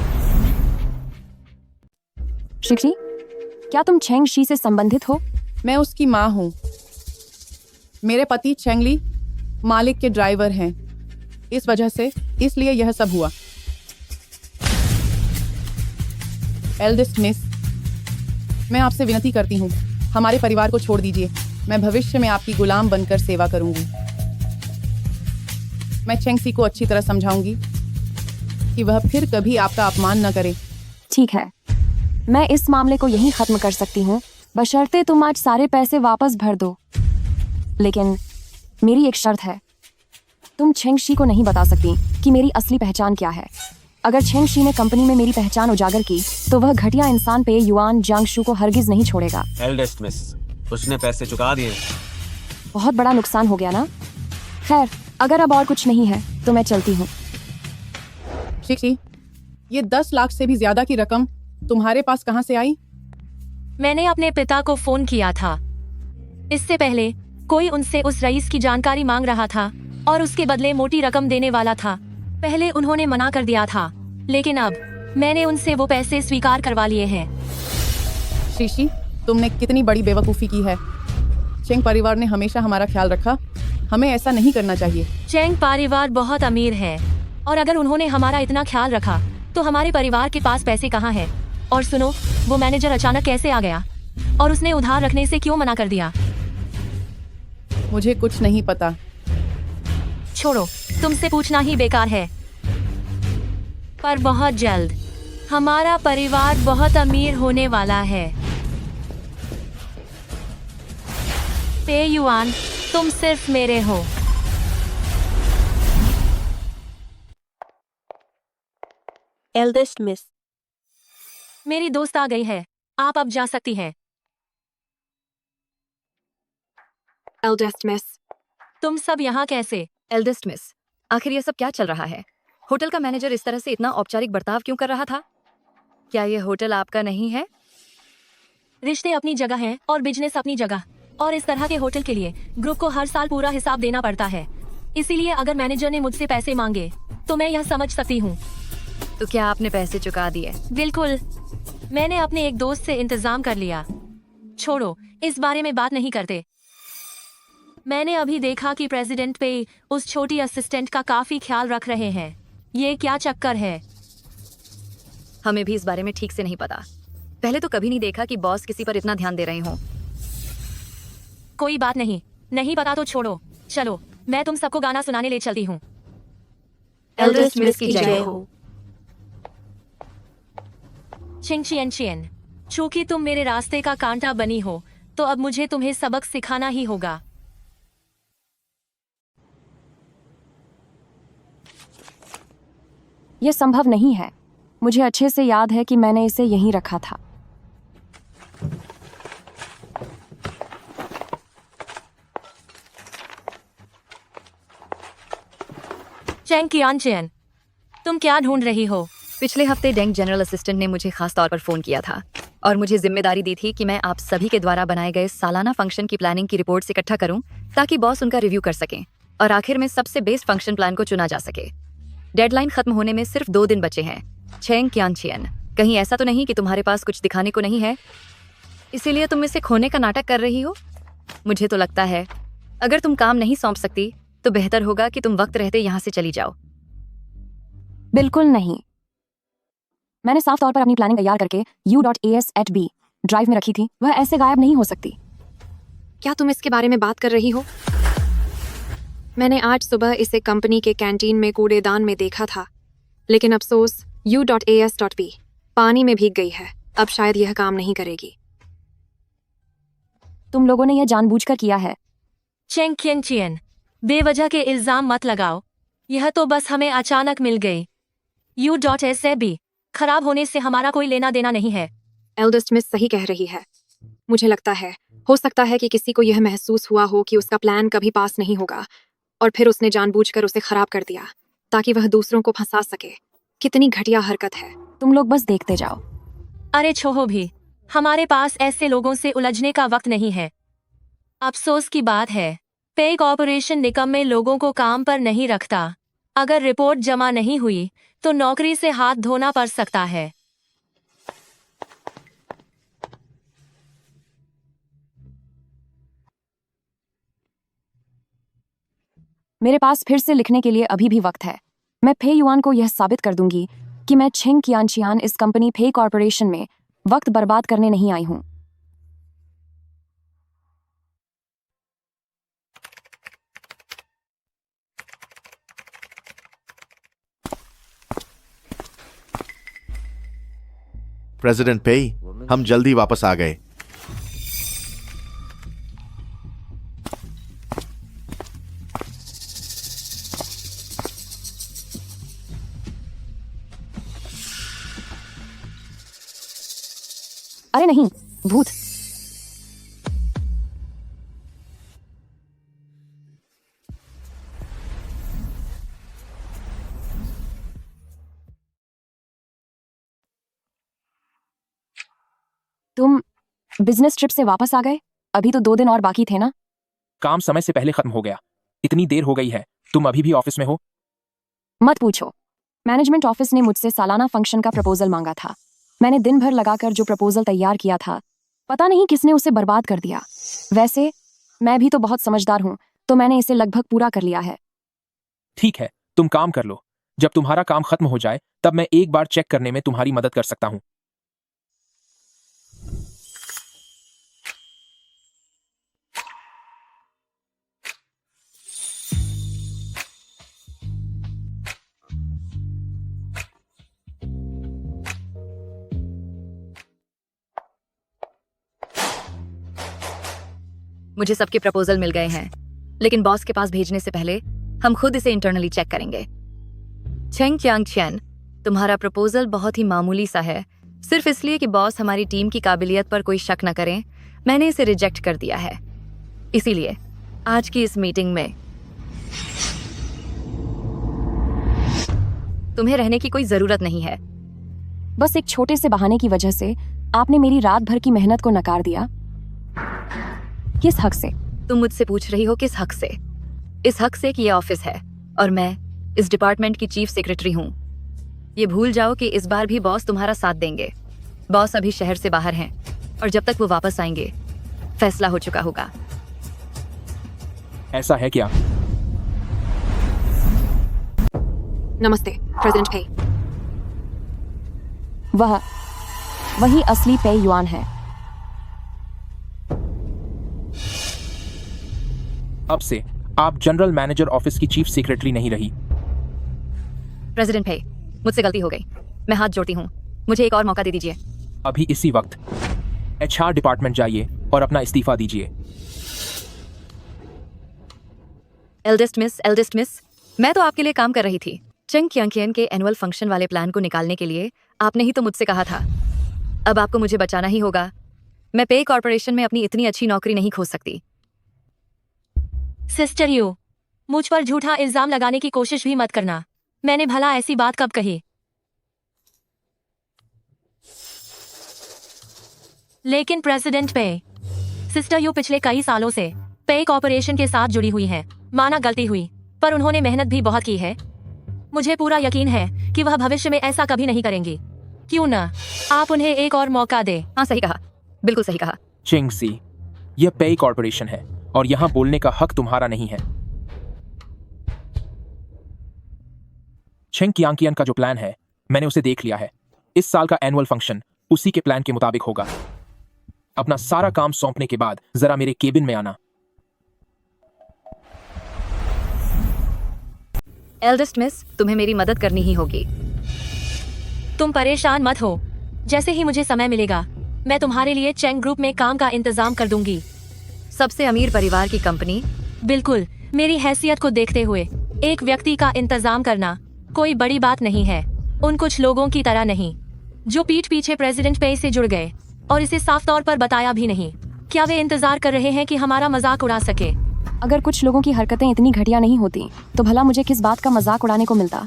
शिक्षी, क्या तुम चेंग शी से संबंधित हो? मैं उसकी माँ हूँ। मेरे पति चेंगली मालिक के ड्राइवर हैं, इस वजह से इसलिए यह सब हुआ। एल्डेस्ट मिस, मैं आपसे विनती करती हूँ, हमारे परिवार को छोड़ दीजिए। मैं भविष्य में आपकी गुलाम बनकर सेवा करूंगी। मैं चेंगसी को अच्छी तरह समझाऊंगी कि वह फिर कभी आपका अपमान न करे। ठीक है, मैं इस मामले को यहीं खत्म कर सकती हूँ, बशर्ते तुम आज सारे पैसे वापस भर दो। लेकिन मेरी एक शर्त है, तुम छेंगशी को नहीं बता सकती कि मेरी असली पहचान क्या है। अगर छेंगशी ने कंपनी में मेरी पहचान उजागर की तो वह घटिया इंसान पे युआन जांगशू को हरगिज नहीं छोड़ेगा। एल्डेस्ट मिस, उसने पैसे चुका दिए। बहुत बड़ा नुकसान हो गया ना। खैर, अगर अब और कुछ नहीं है तो मैं चलती हूँ। शिक्षी, ये 10 लाख से भी ज्यादा की रकम तुम्हारे पास कहाँ से आई? मैंने अपने पिता को फोन किया था। इससे पहले कोई उनसे उस रईस की जानकारी मांग रहा था और उसके बदले मोटी रकम देने वाला था। पहले उन्होंने मना कर दिया था, लेकिन अब मैंने उनसे वो पैसे स्वीकार करवा लिए हैं। शीशी, तुमने कितनी बड़ी बेवकूफ़ी की है। चेंग परिवार ने हमेशा हमारा ख्याल रखा, हमें ऐसा नहीं करना चाहिए। चेंग परिवार बहुत अमीर है और अगर उन्होंने हमारा इतना ख्याल रखा तो हमारे परिवार के पास पैसे कहाँ हैं? और सुनो, वो मैनेजर अचानक कैसे आ गया और उसने उधार रखने से क्यों मना कर दिया? मुझे कुछ नहीं पता। छोड़ो, तुमसे पूछना ही बेकार है। पर बहुत जल्द हमारा परिवार बहुत अमीर होने वाला है। पे युआन, तुम सिर्फ मेरे हो। एल्डेस्ट मिस, मेरी दोस्त आ गई है, आप अब जा सकती हैं। एल्डेस्ट मिस, तुम सब यहाँ कैसे? एल्डेस्ट मिस, आखिर ये सब क्या चल रहा है? होटल का मैनेजर इस तरह से इतना औपचारिक बर्ताव क्यों कर रहा था? क्या ये होटल आपका नहीं है? रिश्ते अपनी जगह हैं और बिजनेस अपनी जगह, और इस तरह के होटल के लिए ग्रुप को हर साल पूरा हिसाब देना पड़ता है। इसीलिए अगर मैनेजर ने मुझसे पैसे मांगे तो मैं यह समझ सकती हूँ। तो क्या आपने पैसे चुका दिए? बिल्कुल, मैंने अपने एक दोस्त से इंतजाम कर लिया। छोड़ो, इस बारे में बात नहीं करते। मैंने अभी देखा कि प्रेसिडेंट पे उस छोटी असिस्टेंट का काफी ख्याल रख रहे हैं। ये क्या चक्कर है? हमें भी इस बारे में ठीक से नहीं पता। पहले तो कभी नहीं देखा कि बॉस किसी पर इतना ध्यान दे रहे हों। कोई बात नहीं, नहीं पता तो छोड़ो। चलो, मैं तुम सबको गाना सुनाने ले चलती हूँ। एल्डेस्ट मिस की जय हो। चिंग चियन चियन, चूंकि तुम मेरे रास्ते का कांटा बनी हो तो अब मुझे तुम्हें सबक सिखाना ही होगा। यह संभव नहीं है। मुझे अच्छे से याद है कि मैंने इसे यहीं रखा था। चेंग कियान चियन, तुम क्या ढूंढ रही हो? पिछले हफ्ते डेंग जनरल असिस्टेंट ने मुझे खास तौर पर फोन किया था और मुझे जिम्मेदारी दी थी कि मैं आप सभी के द्वारा बनाए गए सालाना फंक्शन की प्लानिंग की रिपोर्ट इकट्ठा करूं ताकि बॉस उनका रिव्यू कर सकें और आखिर में सबसे बेस्ट फंक्शन प्लान को चुना जा सके। डेडलाइन खत्म होने में सिर्फ 2 दिन बचे हैं। चेंग कियान चियन, कहीं ऐसा तो नहीं कि तुम्हारे पास कुछ दिखाने को नहीं है, इसीलिए तुम इसे खोने का नाटक कर रही हो? मुझे तो लगता है अगर तुम काम नहीं सौंप सकती तो बेहतर होगा कि तुम वक्त रहते यहाँ से चली जाओ। बिल्कुल नहीं। मैंने साफ तौर पर अपनी प्लानिंग तैयार करके u.as@b ड्राइव में रखी थी। वह ऐसे गायब नहीं हो सकती। क्या तुम इसके बारे में बात कर रही हो? मैंने आज सुबह इसे कंपनी के कैंटीन में कूड़ेदान में देखा था, लेकिन अफसोस u.as.b पानी में भीग गई है। अब शायद यह काम नहीं करेगी। तुम लोगों ने यह जानबूझकर किया है। चेंग कियन चियन, बेवजह के इल्जाम मत लगाओ। यह तो बस हमें अचानक मिल गई। u.as.b खराब होने से हमारा कोई लेना देना नहीं है। एल्डेस्ट मिस सही कह रही है। मुझे लगता है हो सकता है कि किसी को यह महसूस हुआ हो कि उसका प्लान कभी पास नहीं होगा और फिर उसने जानबूझकर उसे खराब कर दिया ताकि वह दूसरों को फंसा सके। कितनी घटिया हरकत है। तुम लोग बस देखते जाओ। अरे छोहो भी, हमारे पास ऐसे लोगों से उलझने का वक्त नहीं है। अफसोस की बात है, पे कॉर्पोरेशन निकम्मे लोगों को काम पर नहीं रखता। अगर रिपोर्ट जमा नहीं हुई तो नौकरी से हाथ धोना पड़ सकता है। मेरे पास फिर से लिखने के लिए अभी भी वक्त है। मैं फे युआन को यह साबित कर दूंगी कि मैं चेंग कियान चियान इस कंपनी फे कॉर्पोरेशन में वक्त बर्बाद करने नहीं आई हूं। प्रेसिडेंट पेई, हम जल्दी वापस आ गए। अरे नहीं, भूत। तुम बिजनेस ट्रिप से वापस आ गए? अभी तो 2 दिन और बाकी थे ना? काम समय से पहले खत्म हो गया। इतनी देर हो गई है, तुम अभी भी ऑफिस में हो? मत पूछो। मैनेजमेंट ऑफिस ने मुझसे सालाना फंक्शन का प्रपोजल मांगा था। मैंने दिन भर लगाकर जो प्रपोजल तैयार किया था, पता नहीं किसने उसे बर्बाद कर दिया। वैसे मैं भी तो बहुत समझदार हूँ, तो मैंने इसे लगभग पूरा कर लिया है। ठीक है, तुम काम कर लो। जब तुम्हारा काम खत्म हो जाए तब मैं एक बार चेक करने में तुम्हारी मदद कर सकता हूँ। मुझे सबके प्रपोजल मिल गए हैं, लेकिन बॉस के पास भेजने से पहले हम खुद इसे इंटरनली चेक करेंगे। चेंग क्यांग चियन, तुम्हारा प्रपोजल बहुत ही मामूली सा है। सिर्फ इसलिए कि बॉस हमारी टीम की काबिलियत पर कोई शक न करें, मैंने इसे रिजेक्ट कर दिया है। इसीलिए आज की इस मीटिंग में तुम्हें रहने की कोई जरूरत नहीं है। बस एक छोटे से बहाने की वजह से आपने मेरी रात भर की मेहनत को नकार दिया। किस हक से? तुम मुझसे पूछ रही हो किस हक से? इस हक से कि ये ऑफिस है और मैं इस डिपार्टमेंट की चीफ सेक्रेटरी हूँ। ये भूल जाओ कि इस बार भी बॉस तुम्हारा साथ देंगे। बॉस अभी शहर से बाहर हैं और जब तक वो वापस आएंगे फैसला हो चुका होगा। ऐसा है क्या? नमस्ते प्रेसिडेंट पेई। वही असली पेई युआन है। अब से आप जनरल मैनेजर ऑफिस की चीफ सेक्रेटरी नहीं रही। प्रेसिडेंट पेई, मुझसे गलती हो गई। मैं हाथ जोड़ती हूँ, मुझे एक और मौका दे दीजिए। अभी इसी वक्त HR डिपार्टमेंट जाइए और अपना इस्तीफा दीजिए। एल्डेस्ट मिस, मैं तो आपके लिए काम कर रही थी। चेंग क्यांग के एनुअल फंक्शन वाले प्लान को निकालने के लिए आपने ही तो मुझसे कहा था। अब आपको मुझे बचाना ही होगा। मैं पेई कॉर्पोरेशन में अपनी इतनी अच्छी नौकरी नहीं खो सकती। सिस्टर यू, मुझ पर झूठा इल्जाम लगाने की कोशिश भी मत करना। मैंने भला ऐसी बात कब कही? लेकिन प्रेसिडेंट पेई, सिस्टर यू पिछले कई सालों से पेई कॉर्पोरेशन के साथ जुड़ी हुई है। माना गलती हुई, पर उन्होंने मेहनत भी बहुत की है। मुझे पूरा यकीन है कि वह भविष्य में ऐसा कभी नहीं करेंगी। क्यों ना आप उन्हें एक और मौका दे? हाँ, सही कहा, बिल्कुल सही कहा। चिंग सी, यह पेई कॉर्पोरेशन है और यहाँ बोलने का हक तुम्हारा नहीं है। चेंग क्यांग का जो प्लान है, मैंने उसे देख लिया है। इस साल का एनुअल फंक्शन उसी के प्लान के मुताबिक होगा। अपना सारा काम सौंपने के बाद जरा मेरे केबिन में आना। एल्डेस्ट मिस, तुम्हें मेरी मदद करनी ही होगी। तुम परेशान मत हो। जैसे ही मुझे समय मिलेगा मैं तुम्हारे लिए चेंग ग्रुप में काम का इंतजाम कर दूंगी। सबसे अमीर परिवार की कंपनी। बिल्कुल, मेरी हैसियत को देखते हुए एक व्यक्ति का इंतजाम करना कोई बड़ी बात नहीं है। उन कुछ लोगों की तरह नहीं जो पीठ पीछे प्रेसिडेंट पेई से जुड़ गए और इसे साफ तौर पर बताया भी नहीं। क्या वे इंतजार कर रहे हैं कि हमारा मजाक उड़ा सके? अगर कुछ लोगों की हरकतें इतनी घटिया नहीं होती तो भला मुझे किस बात का मजाक उड़ाने को मिलता?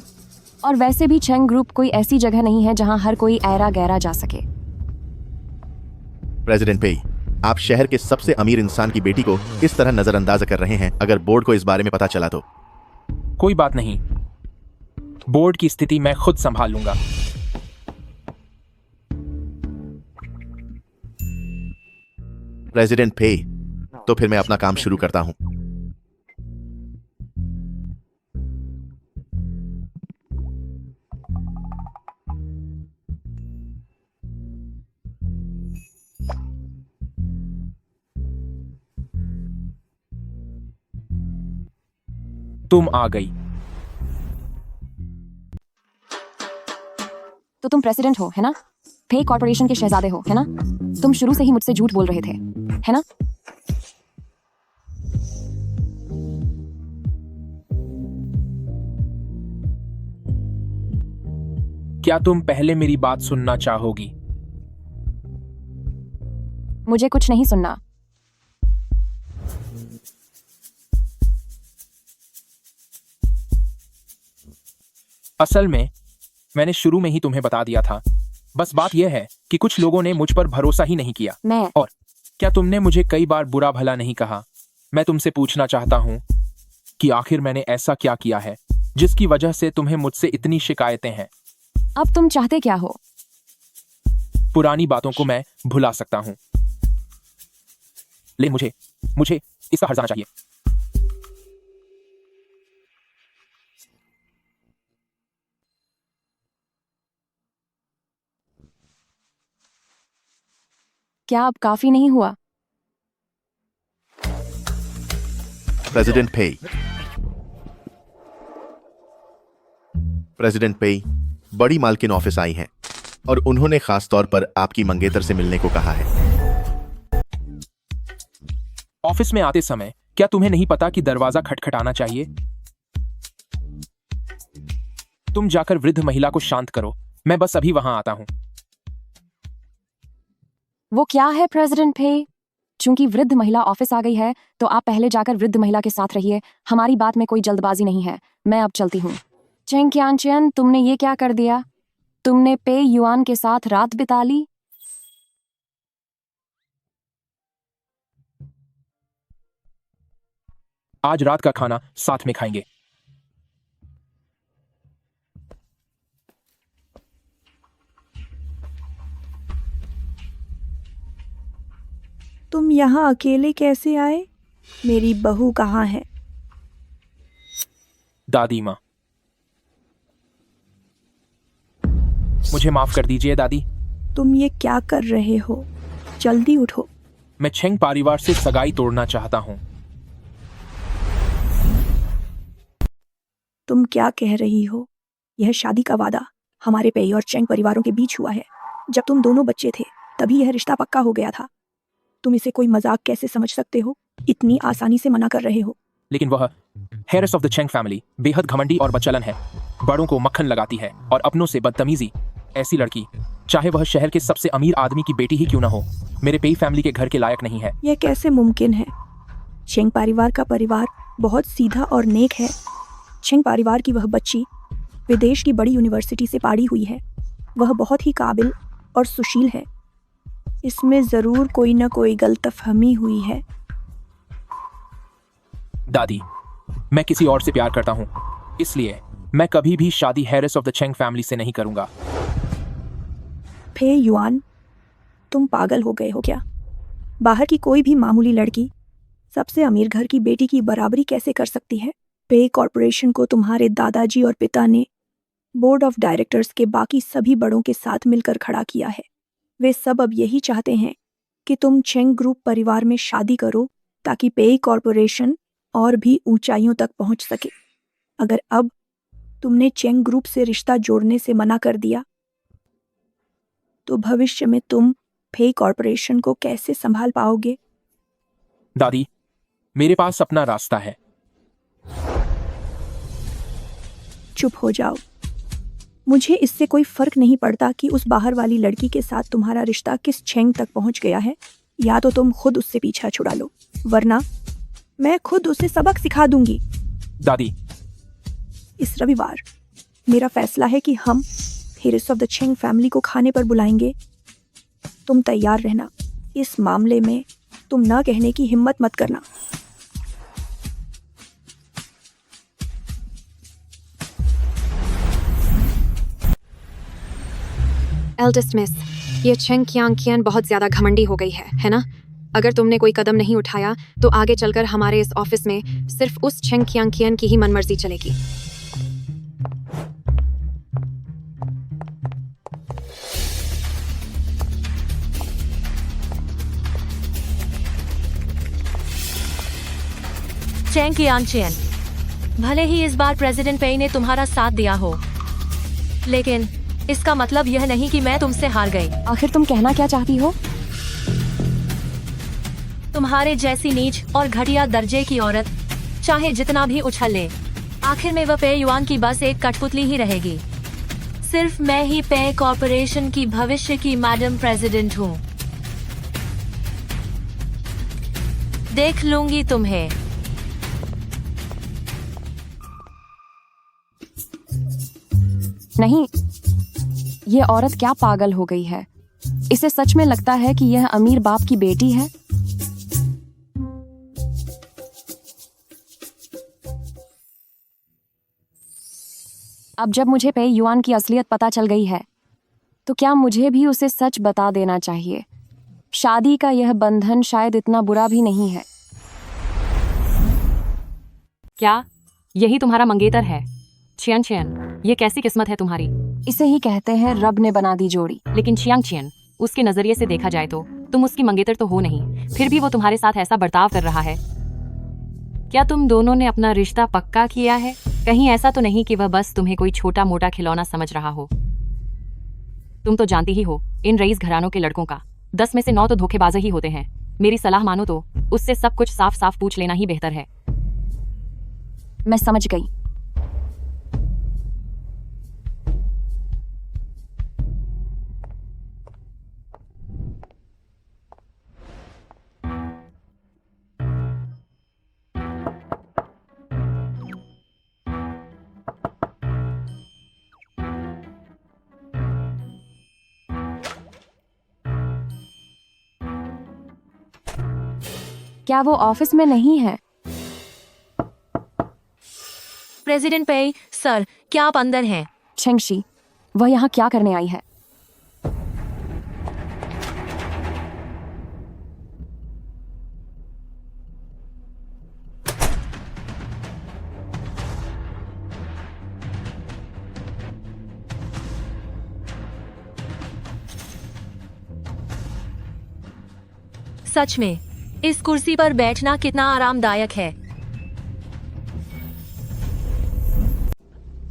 और वैसे भी चेंग ग्रुप कोई ऐसी जगह नहीं है जहां हर कोई ऐरा गैरा जा सके। प्रेसिडेंट पेई, आप शहर के सबसे अमीर इंसान की बेटी को इस तरह नजरअंदाज कर रहे हैं। अगर बोर्ड को इस बारे में पता चला तो? कोई बात नहीं, बोर्ड की स्थिति मैं खुद संभाल लूंगा। प्रेसिडेंट पेई, तो फिर मैं अपना काम शुरू करता हूं। तुम आ गई। तो तुम प्रेसिडेंट हो, है ना? पे कॉर्पोरेशन के शहजादे हो, है ना? तुम शुरू से ही मुझसे झूठ बोल रहे थे, है ना? क्या तुम पहले मेरी बात सुनना चाहोगी? मुझे कुछ नहीं सुनना। असल में मैंने शुरू में ही तुम्हें बता दिया था। बस बात यह है कि कुछ लोगों ने मुझ पर भरोसा ही नहीं किया। और क्या तुमने मुझे कई बार बुरा भला नहीं कहा? मैं तुमसे पूछना चाहता हूं कि आखिर मैंने ऐसा क्या किया है जिसकी वजह से तुम्हें मुझसे इतनी शिकायतें हैं? अब तुम चाहते क्या हो? पुरानी बातों को मैं भुला सकता हूं, लेकिन मुझे इसका हर्जाना चाहिए। क्या अब काफी नहीं हुआ? प्रेसिडेंट पेई। प्रेसिडेंट पेई, बड़ी मालकिन ऑफिस आई हैं और उन्होंने खास तौर पर आपकी मंगेतर से मिलने को कहा है। ऑफिस में आते समय क्या तुम्हें नहीं पता कि दरवाजा खटखटाना चाहिए? तुम जाकर वृद्ध महिला को शांत करो, मैं बस अभी वहां आता हूं। वो क्या है प्रेसिडेंट पे? चूंकि वृद्ध महिला ऑफिस आ गई है तो आप पहले जाकर वृद्ध महिला के साथ रहिए। हमारी बात में कोई जल्दबाजी नहीं है। मैं अब चलती हूँ। चेंग क्यांचियन, तुमने ये क्या कर दिया? तुमने पे युआन के साथ रात बिता ली? आज रात का खाना साथ में खाएंगे। तुम यहाँ अकेले कैसे आए? मेरी बहू कहाँ है? दादी माँ, मुझे माफ कर दीजिए दादी। तुम ये क्या कर रहे हो? जल्दी उठो। मैं छेंग परिवार से सगाई तोड़ना चाहता हूँ। तुम क्या कह रही हो? यह शादी का वादा हमारे पेई और चेंग परिवारों के बीच हुआ है। जब तुम दोनों बच्चे थे तभी यह रिश्ता पक्का हो गया था। तुम इसे कोई मजाक कैसे समझ सकते हो? इतनी आसानी से मना कर रहे हो। लेकिन वह heiress of the Cheng family बेहद घमंडी और बचलन है। बड़ों को मक्खन लगाती है और अपनों से बदतमीजी। ऐसी लड़की, चाहे वह शहर के सबसे अमीर आदमी की बेटी ही क्यों न हो, मेरे पेई फैमिली के घर के लायक नहीं है। यह कैसे मुमकिन है? चेंग परिवार का परिवार बहुत सीधा और नेक है। चेंग परिवार की वह बच्ची विदेश की बड़ी यूनिवर्सिटी से पढ़ी हुई है। वह बहुत ही काबिल और सुशील है। इसमें जरूर कोई न कोई गलतफहमी हुई है। दादी, मैं किसी और से प्यार करता हूँ, इसलिए मैं कभी भी शादी heiress of the Cheng family से नहीं करूंगा। पे युआन, तुम पागल हो गए हो क्या? बाहर की कोई भी मामूली लड़की सबसे अमीर घर की बेटी की बराबरी कैसे कर सकती है? पे कॉर्पोरेशन को तुम्हारे दादाजी और पिता ने बोर्ड ऑफ डायरेक्टर्स के बाकी सभी बड़ों के साथ मिलकर खड़ा किया है। वे सब अब यही चाहते हैं कि तुम चेंग ग्रुप परिवार में शादी करो ताकि पे कॉर्पोरेशन और भी ऊंचाइयों तक पहुंच सके। अगर अब तुमने चेंग ग्रुप से रिश्ता जोड़ने से मना कर दिया तो भविष्य में तुम पे कॉर्पोरेशन को कैसे संभाल पाओगे? दादी, मेरे पास अपना रास्ता है। चुप हो जाओ। मुझे इससे कोई फर्क नहीं पड़ता कि उस बाहर वाली लड़की के साथ तुम्हारा रिश्ता किस चेंग तक पहुंच गया है। या तो तुम खुद उससे पीछा छुड़ा लो, वरना मैं खुद उसे सबक सिखा दूंगी। दादी, इस रविवार मेरा फैसला है कि हम heiress of the Cheng family को खाने पर बुलाएंगे। तुम तैयार रहना। इस मामले में तुम न कहने की हिम्मत मत करना। एल्डेस्ट मिस, ये चेंग क्यांकियन बहुत ज्यादा घमंडी हो गई है ना? अगर तुमने कोई कदम नहीं उठाया तो आगे चलकर हमारे इस ऑफिस में सिर्फ उस चेंग क्यांकियन की ही मनमर्जी चलेगी। चेंग क्यांचियन, भले ही इस बार प्रेसिडेंट पेई ने तुम्हारा साथ दिया हो, लेकिन इसका मतलब यह नहीं कि मैं तुमसे हार गई। आखिर तुम कहना क्या चाहती हो? तुम्हारे जैसी नीच और घटिया दर्जे की औरत चाहे जितना भी उछल ले, आखिर में वह पे युआन की बस एक कठपुतली ही रहेगी। सिर्फ मैं ही पे कॉर्पोरेशन की भविष्य की मैडम प्रेसिडेंट हूँ। देख लूंगी तुम्हें। नहीं, ये औरत क्या पागल हो गई है? इसे सच में लगता है कि यह अमीर बाप की बेटी है? अब जब मुझे पे युआन की असलियत पता चल गई है, तो क्या मुझे भी उसे सच बता देना चाहिए? शादी का यह बंधन शायद इतना बुरा भी नहीं है। क्या यही तुम्हारा मंगेतर है? छियन छियन, ये कैसी किस्मत है तुम्हारी। इसे ही कहते हैं रब ने बना दी जोड़ी। लेकिन छियांग छियन, उसके नजरिए से देखा जाए तो तुम उसकी मंगेतर तो हो नहीं, फिर भी वो तुम्हारे साथ ऐसा बर्ताव कर रहा है। क्या तुम दोनों ने अपना रिश्ता पक्का किया है? कहीं ऐसा तो नहीं कि वह बस तुम्हें कोई छोटा मोटा खिलौना समझ रहा हो? तुम तो जानती ही हो इन रईस घरानों के लड़कों का 10 में से 9 तो धोखेबाज ही होते हैं। मेरी सलाह मानो तो उससे सब कुछ साफ साफ पूछ लेना ही बेहतर है। मैं समझ गई। क्या वो ऑफिस में नहीं है? प्रेसिडेंट पे सर, क्या आप अंदर हैं? छेंगशी, वह यहाँ क्या करने आई है? सच में इस कुर्सी पर बैठना कितना आरामदायक है।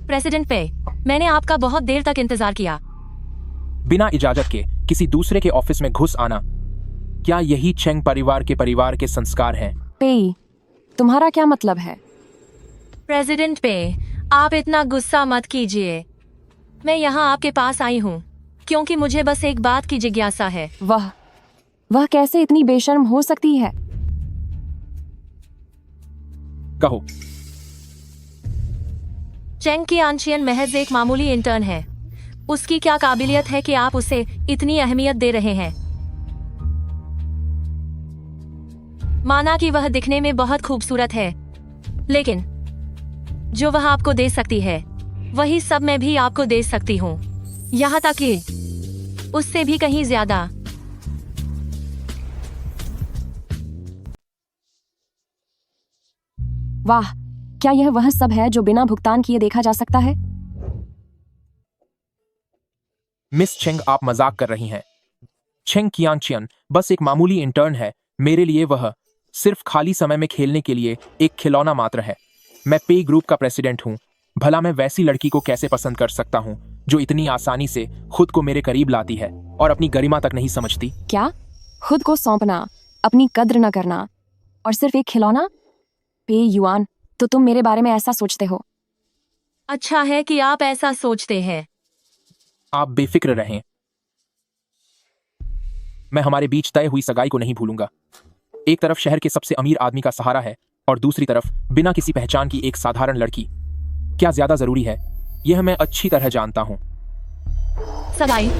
प्रेसिडेंट पे, मैंने आपका बहुत देर तक इंतजार किया। बिना इजाजत के किसी दूसरे के ऑफिस में घुस आना, क्या यही चेंग परिवार के संस्कार हैं? पेई, तुम्हारा क्या मतलब है? प्रेसिडेंट पे, आप इतना गुस्सा मत कीजिए। मैं यहाँ आपके पास आई हूँ क्योंकि मुझे बस एक बात की जिज्ञासा है। वह कैसे इतनी बेशर्म हो सकती है? कहो। चेंग की आंशियन महज एक मामूली इंटर्न है। उसकी क्या काबिलियत है कि आप उसे इतनी अहमियत दे रहे हैं? माना कि वह दिखने में बहुत खूबसूरत है, लेकिन जो वह आपको दे सकती है वही सब मैं भी आपको दे सकती हूँ, यहाँ तक कि उससे भी कहीं ज्यादा। वाह, क्या यह वह सब है जो बिना भुगतान किए देखा जा सकता है? मिस चेंग, आप मजाक कर रही हैं। चेंग कियांगचियन बस एक मामूली इंटर्न है। मेरे लिए वह सिर्फ खाली समय में खेलने के लिए एक खिलौना मात्र है। मैं पे ग्रुप का प्रेसिडेंट हूँ। भला मैं वैसी लड़की को कैसे पसंद कर सकता हूँ जो इतनी आसानी से खुद को मेरे करीब लाती है और अपनी गरिमा तक नहीं समझती? क्या खुद को सौंपना, अपनी कद्र न करना और सिर्फ एक खिलौना? पे युआन, तो तुम मेरे बारे में ऐसा सोचते हो? अच्छा है कि आप ऐसा सोचते हैं। आप बेफिक्र रहें, मैं हमारे बीच तय हुई सगाई को नहीं भूलूंगा। एक तरफ शहर के सबसे अमीर आदमी का सहारा है और दूसरी तरफ बिना किसी पहचान की एक साधारण लड़की। क्या ज्यादा जरूरी है? यह मैं अच्छी तरह जानता हूं। सगाई?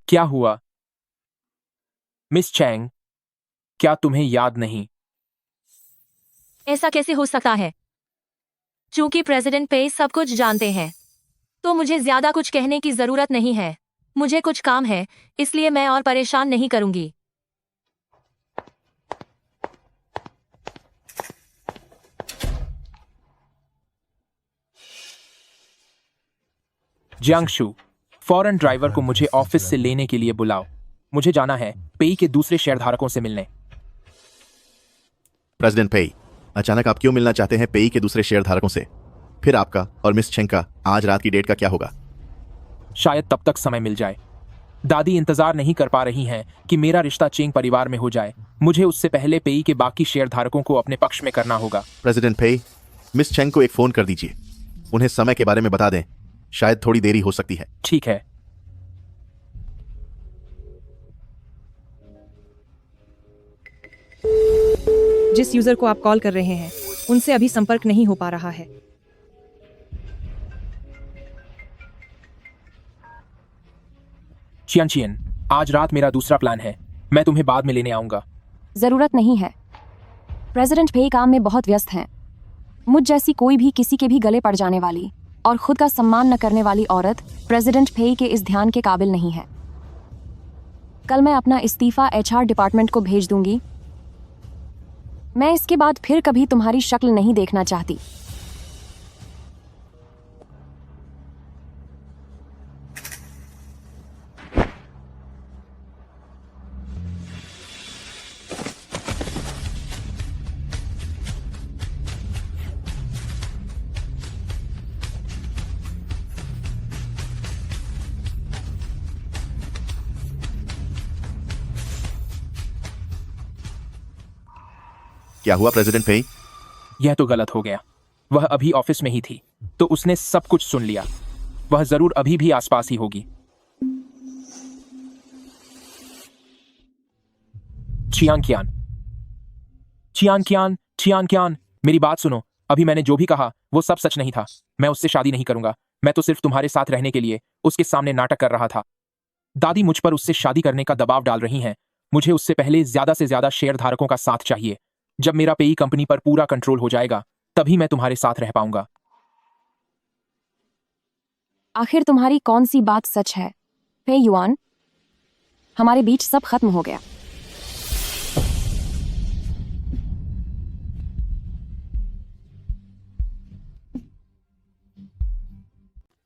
क्या हुआ मिस चैंग, क्या तुम्हें याद नहीं? ऐसा कैसे हो सकता है? चूंकि प्रेसिडेंट पे सब कुछ जानते हैं, तो मुझे ज्यादा कुछ कहने की जरूरत नहीं है। मुझे कुछ काम है, इसलिए मैं और परेशान नहीं करूंगी। जियांगशु, फौरन ड्राइवर को मुझे ऑफिस से लेने के लिए बुलाओ। मुझे जाना है पेई के दूसरे शेयरधारकों से मिलने। प्रेसिडेंट पेई, अचानक आप क्यों मिलना चाहते हैं पेई के दूसरे शेयरधारकों से? फिर आपका और मिस चेंग का आज रात की डेट का क्या होगा? शायद तब तक समय मिल जाए। दादी इंतजार नहीं कर पा रही हैं कि मेरा रिश्ता चेंग परिवार में हो जाए। मुझे उससे पहले पेई के बाकी शेयर धारकों को अपने पक्ष में करना होगा। प्रेसिडेंट पेई, मिस चेंग को एक फोन कर दीजिए। उन्हें समय के बारे में बता दें, शायद थोड़ी देरी हो सकती है। ठीक है। जिस यूजर को आप कॉल कर रहे हैं उनसे अभी संपर्क नहीं हो पा रहा है। चियन, आज रात मेरा दूसरा प्लान है। मैं तुम्हें बाद में लेने आऊंगा। जरूरत नहीं है। प्रेसिडेंट पेई काम में बहुत व्यस्त हैं। मुझ जैसी कोई भी किसी के भी गले पड़ जाने वाली और खुद का सम्मान न करने वाली औरत प्रेसिडेंट पेई के इस ध्यान के काबिल नहीं है। कल मैं अपना इस्तीफा HR डिपार्टमेंट को भेज दूंगी। मैं इसके बाद फिर कभी तुम्हारी शक्ल नहीं देखना चाहती। क्या हुआ प्रेसिडेंट पेई? यह तो गलत हो गया। वह अभी ऑफिस में ही थी तो उसने सब कुछ सुन लिया। वह जरूर अभी भी आसपास ही होगी। चियान, मेरी बात सुनो। अभी मैंने जो भी कहा वो सब सच नहीं था। मैं उससे शादी नहीं करूंगा। मैं तो सिर्फ तुम्हारे साथ रहने के लिए उसके सामने नाटक कर रहा था। दादी मुझ पर उससे शादी करने का दबाव डाल रही हैं। मुझे उससे पहले ज्यादा से ज्यादा शेयर धारकों का साथ चाहिए। जब मेरा पेई कंपनी पर पूरा कंट्रोल हो जाएगा तभी मैं तुम्हारे साथ रह पाऊंगा। आखिर तुम्हारी कौन सी बात सच है पेई युआन? हमारे बीच सब खत्म हो गया।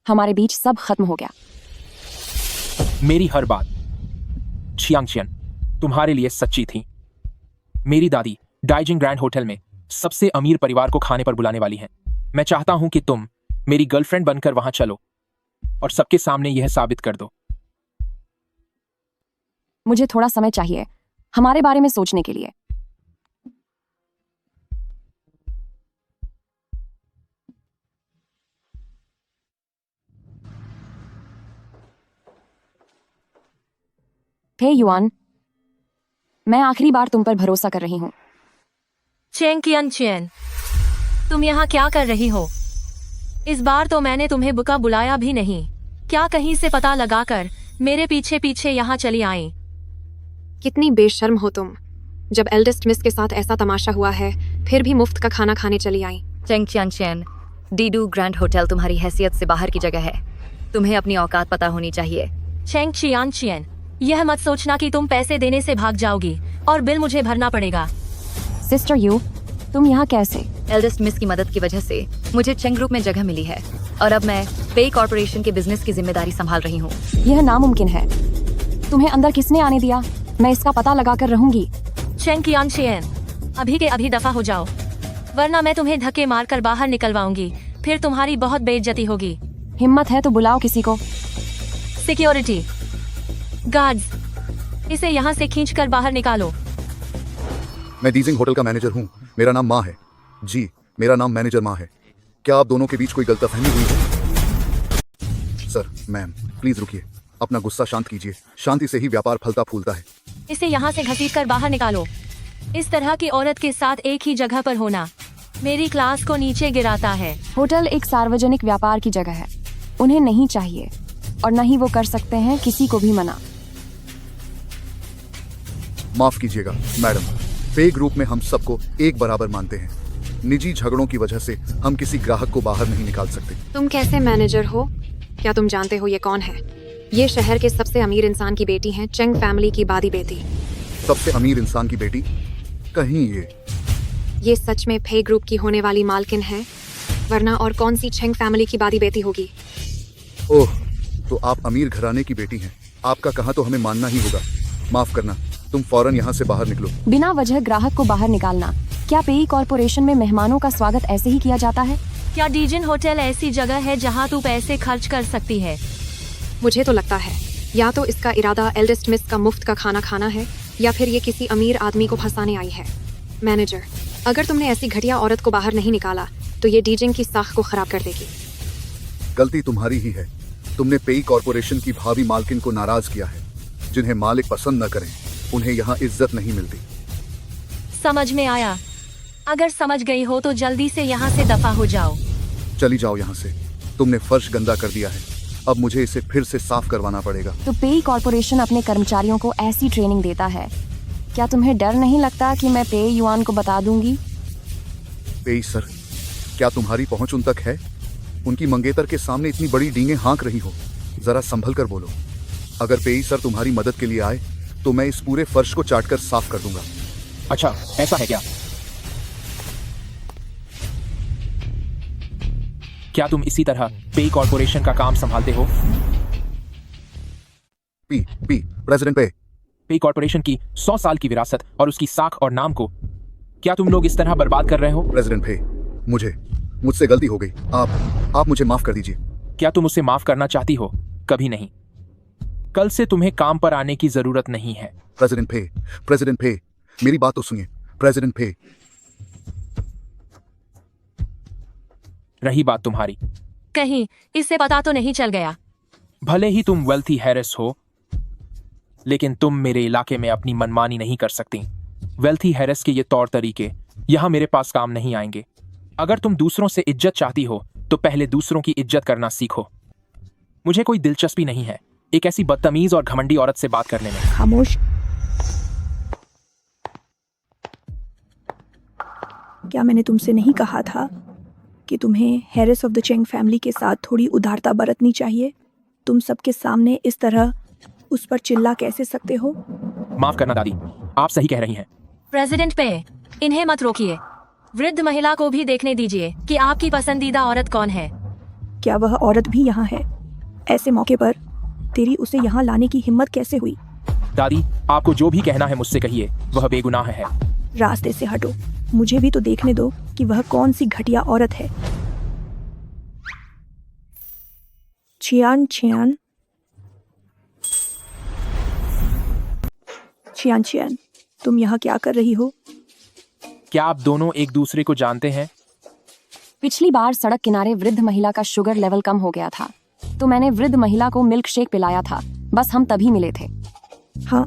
हमारे बीच सब खत्म हो गया। मेरी हर बात चियन तुम्हारे लिए सच्ची थी। मेरी दादी डाइजिंग ग्रैंड होटल में सबसे अमीर परिवार को खाने पर बुलाने वाली हैं। मैं चाहता हूं कि तुम मेरी गर्लफ्रेंड बनकर वहां चलो और सबके सामने यह साबित कर दो। मुझे थोड़ा समय चाहिए हमारे बारे में सोचने के लिए। हे युआन, मैं आखिरी बार तुम पर भरोसा कर रही हूँ। चेन, तुम यहाँ क्या कर रही हो? इस बार तो मैंने तुम्हें बुका बुलाया भी नहीं। क्या कहीं से पता लगाकर मेरे पीछे पीछे यहाँ चली आई? कितनी बेशर्म हो तुम। जब एल्डेस्ट मिस के साथ ऐसा तमाशा हुआ है फिर भी मुफ्त का खाना खाने चली आई। चेंग, डीडू ग्रैंड होटल तुम्हारी हैसियत से बाहर की जगह है। तुम्हें अपनी औकात पता होनी चाहिए। चेंग, यह मत सोचना कि तुम पैसे देने से भाग जाओगी और बिल मुझे भरना पड़ेगा। सिस्टर यू, तुम यहाँ कैसे? एल्डेस्ट मिस की मदद की वजह से मुझे चेंग ग्रुप में जगह मिली है और अब मैं पेई कॉर्पोरेशन के बिजनेस की जिम्मेदारी संभाल रही हूँ। यह नामुमकिन है। तुम्हें अंदर किसने आने दिया? मैं इसका पता लगा कर रहूंगी। चेंग, अभी के अभी दफा हो जाओ वरना मैं तुम्हें धक्के मारकर बाहर निकलवाऊंगी। फिर तुम्हारी बहुत बेइज्जती होगी। हिम्मत है तो बुलाओ किसी को। सिक्योरिटी गार्ड्स, इसे यहाँ से खींचकर बाहर निकालो। मैं डीजिंग होटल का मैनेजर हूँ। मेरा नाम माँ है। जी, मेरा नाम मैनेजर माँ है। क्या आप दोनों के बीच कोई गलतफहमी हुई है? सर, मैम, प्लीज रुकिए। अपना गुस्सा शांत कीजिए। शांति से ही व्यापार फलता फूलता है। इसे यहाँ से घसीटकर बाहर निकालो। इस तरह की औरत के साथ एक ही जगह पर होना मेरी क्लास को नीचे गिराता है। होटल एक सार्वजनिक व्यापार की जगह है। उन्हें नहीं चाहिए और न ही वो कर सकते हैं किसी को भी मना। माफ कीजिएगा मैडम, पे ग्रुप में हम सबको एक बराबर मानते हैं। निजी झगड़ों की वजह से हम किसी ग्राहक को बाहर नहीं निकाल सकते। तुम कैसे मैनेजर हो? क्या तुम जानते हो ये कौन है? ये शहर के सबसे अमीर इंसान की बेटी हैं, चेंग फैमिली की बादी बेटी। सबसे अमीर इंसान की बेटी? कहीं ये सच में पे ग्रुप की होने वाली मालकिन है, वरना और कौन सी चेंग फैमिली की बादी बेटी होगी? ओह, तो आप अमीर घराने की बेटी हैं। आपका कहा तो हमें मानना ही होगा। माफ करना, तुम फौरन यहाँ से बाहर निकलो। बिना वजह ग्राहक को बाहर निकालना। क्या पेई कॉर्पोरेशन में मेहमानों का स्वागत ऐसे ही किया जाता है? क्या डीजिन होटल ऐसी जगह है जहाँ तू पैसे खर्च कर सकती है? मुझे तो लगता है या तो इसका इरादा एल्डेस्ट मिस का मुफ्त का खाना खाना है या फिर ये किसी अमीर आदमी को फंसाने आई है। मैनेजर, अगर तुमने ऐसी घटिया औरत को बाहर नहीं निकाला तो ये डीजिंग की साख को खराब कर देगी। गलती तुम्हारी ही है। तुमने पेई कॉरपोरेशन की भावी मालकिन को नाराज किया है। जिन्हें मालिक पसंद न करें उन्हें यहाँ इज्जत नहीं मिलती। समझ में आया। अगर समझ गई हो तो जल्दी से यहाँ से दफा हो जाओ। चली जाओ यहाँ से। तुमने फर्श गंदा कर दिया है, अब मुझे इसे फिर से साफ करवाना पड़ेगा। तो पेई कॉर्पोरेशन अपने कर्मचारियों को ऐसी ट्रेनिंग देता है। क्या तुम्हें डर नहीं लगता कि मैं पेई युआन को बता दूंगी? पेई सर, क्या तुम्हारी पहुंच उन तक है? उनकी मंगेतर के सामने इतनी बड़ी डींगे हाँक रही हो, जरा संभल कर बोलो। अगर पेई सर तुम्हारी मदद के लिए आए तो मैं इस पूरे फर्श को चाटकर साफ कर दूंगा। अच्छा, ऐसा है क्या? क्या तुम इसी तरह पेई कॉर्पोरेशन का काम संभालते हो? प्रेसिडेंट पेई कॉर्पोरेशन की 100 साल की विरासत और उसकी साख और नाम को क्या तुम लोग इस तरह बर्बाद कर रहे हो? प्रेसिडेंट पे, मुझसे गलती हो गई। आप मुझे माफ कर दीजिए। क्या तुम उसे माफ करना चाहती हो? कभी नहीं। कल से तुम्हें काम पर आने की जरूरत नहीं है। प्रेसिडेंट पे, मेरी बात तो सुनिए। प्रेसिडेंट पे, रही बात तुम्हारी, कहीं इससे पता तो नहीं चल गया। भले ही तुम वेल्थी हैरिस हो, लेकिन तुम मेरे इलाके में अपनी मनमानी नहीं कर सकती। वेल्थी हैरिस के ये तौर तरीके यहाँ मेरे पास काम नहीं आएंगे। अगर तुम दूसरों से इज्जत चाहती हो तो पहले दूसरों की इज्जत करना सीखो। मुझे कोई दिलचस्पी नहीं है एक ऐसी बदतमीज और घमंडी औरत से बात करने में। खामोश। क्या मैंने तुमसे नहीं कहा था कि तुम्हें heiress of the Cheng family के साथ थोड़ी उदारता बरतनी चाहिए? तुम सबके सामने इस तरह उस पर चिल्ला कैसे सकते हो? माफ करना दादी, आप सही कह रही हैं। प्रेसिडेंट पे, इन्हें मत रोकिए। वृद्ध महिला को भी देखने दीजिए कि आपकी पसंदीदा औरत कौन है। क्या वह औरत भी यहाँ है? ऐसे मौके पर तेरी उसे यहाँ लाने की हिम्मत कैसे हुई? दादी, आपको जो भी कहना है मुझसे कहिए, वह बेगुनाह है। रास्ते से हटो, मुझे भी तो देखने दो कि वह कौन सी घटिया औरत है। चियान, तुम यहाँ क्या कर रही हो? क्या आप दोनों एक दूसरे को जानते हैं? पिछली बार सड़क किनारे वृद्ध महिला का शुगर लेवल कम हो गया था, तो मैंने वृद्ध महिला को मिल्क शेक पिलाया था। बस हम तभी मिले थे। हाँ,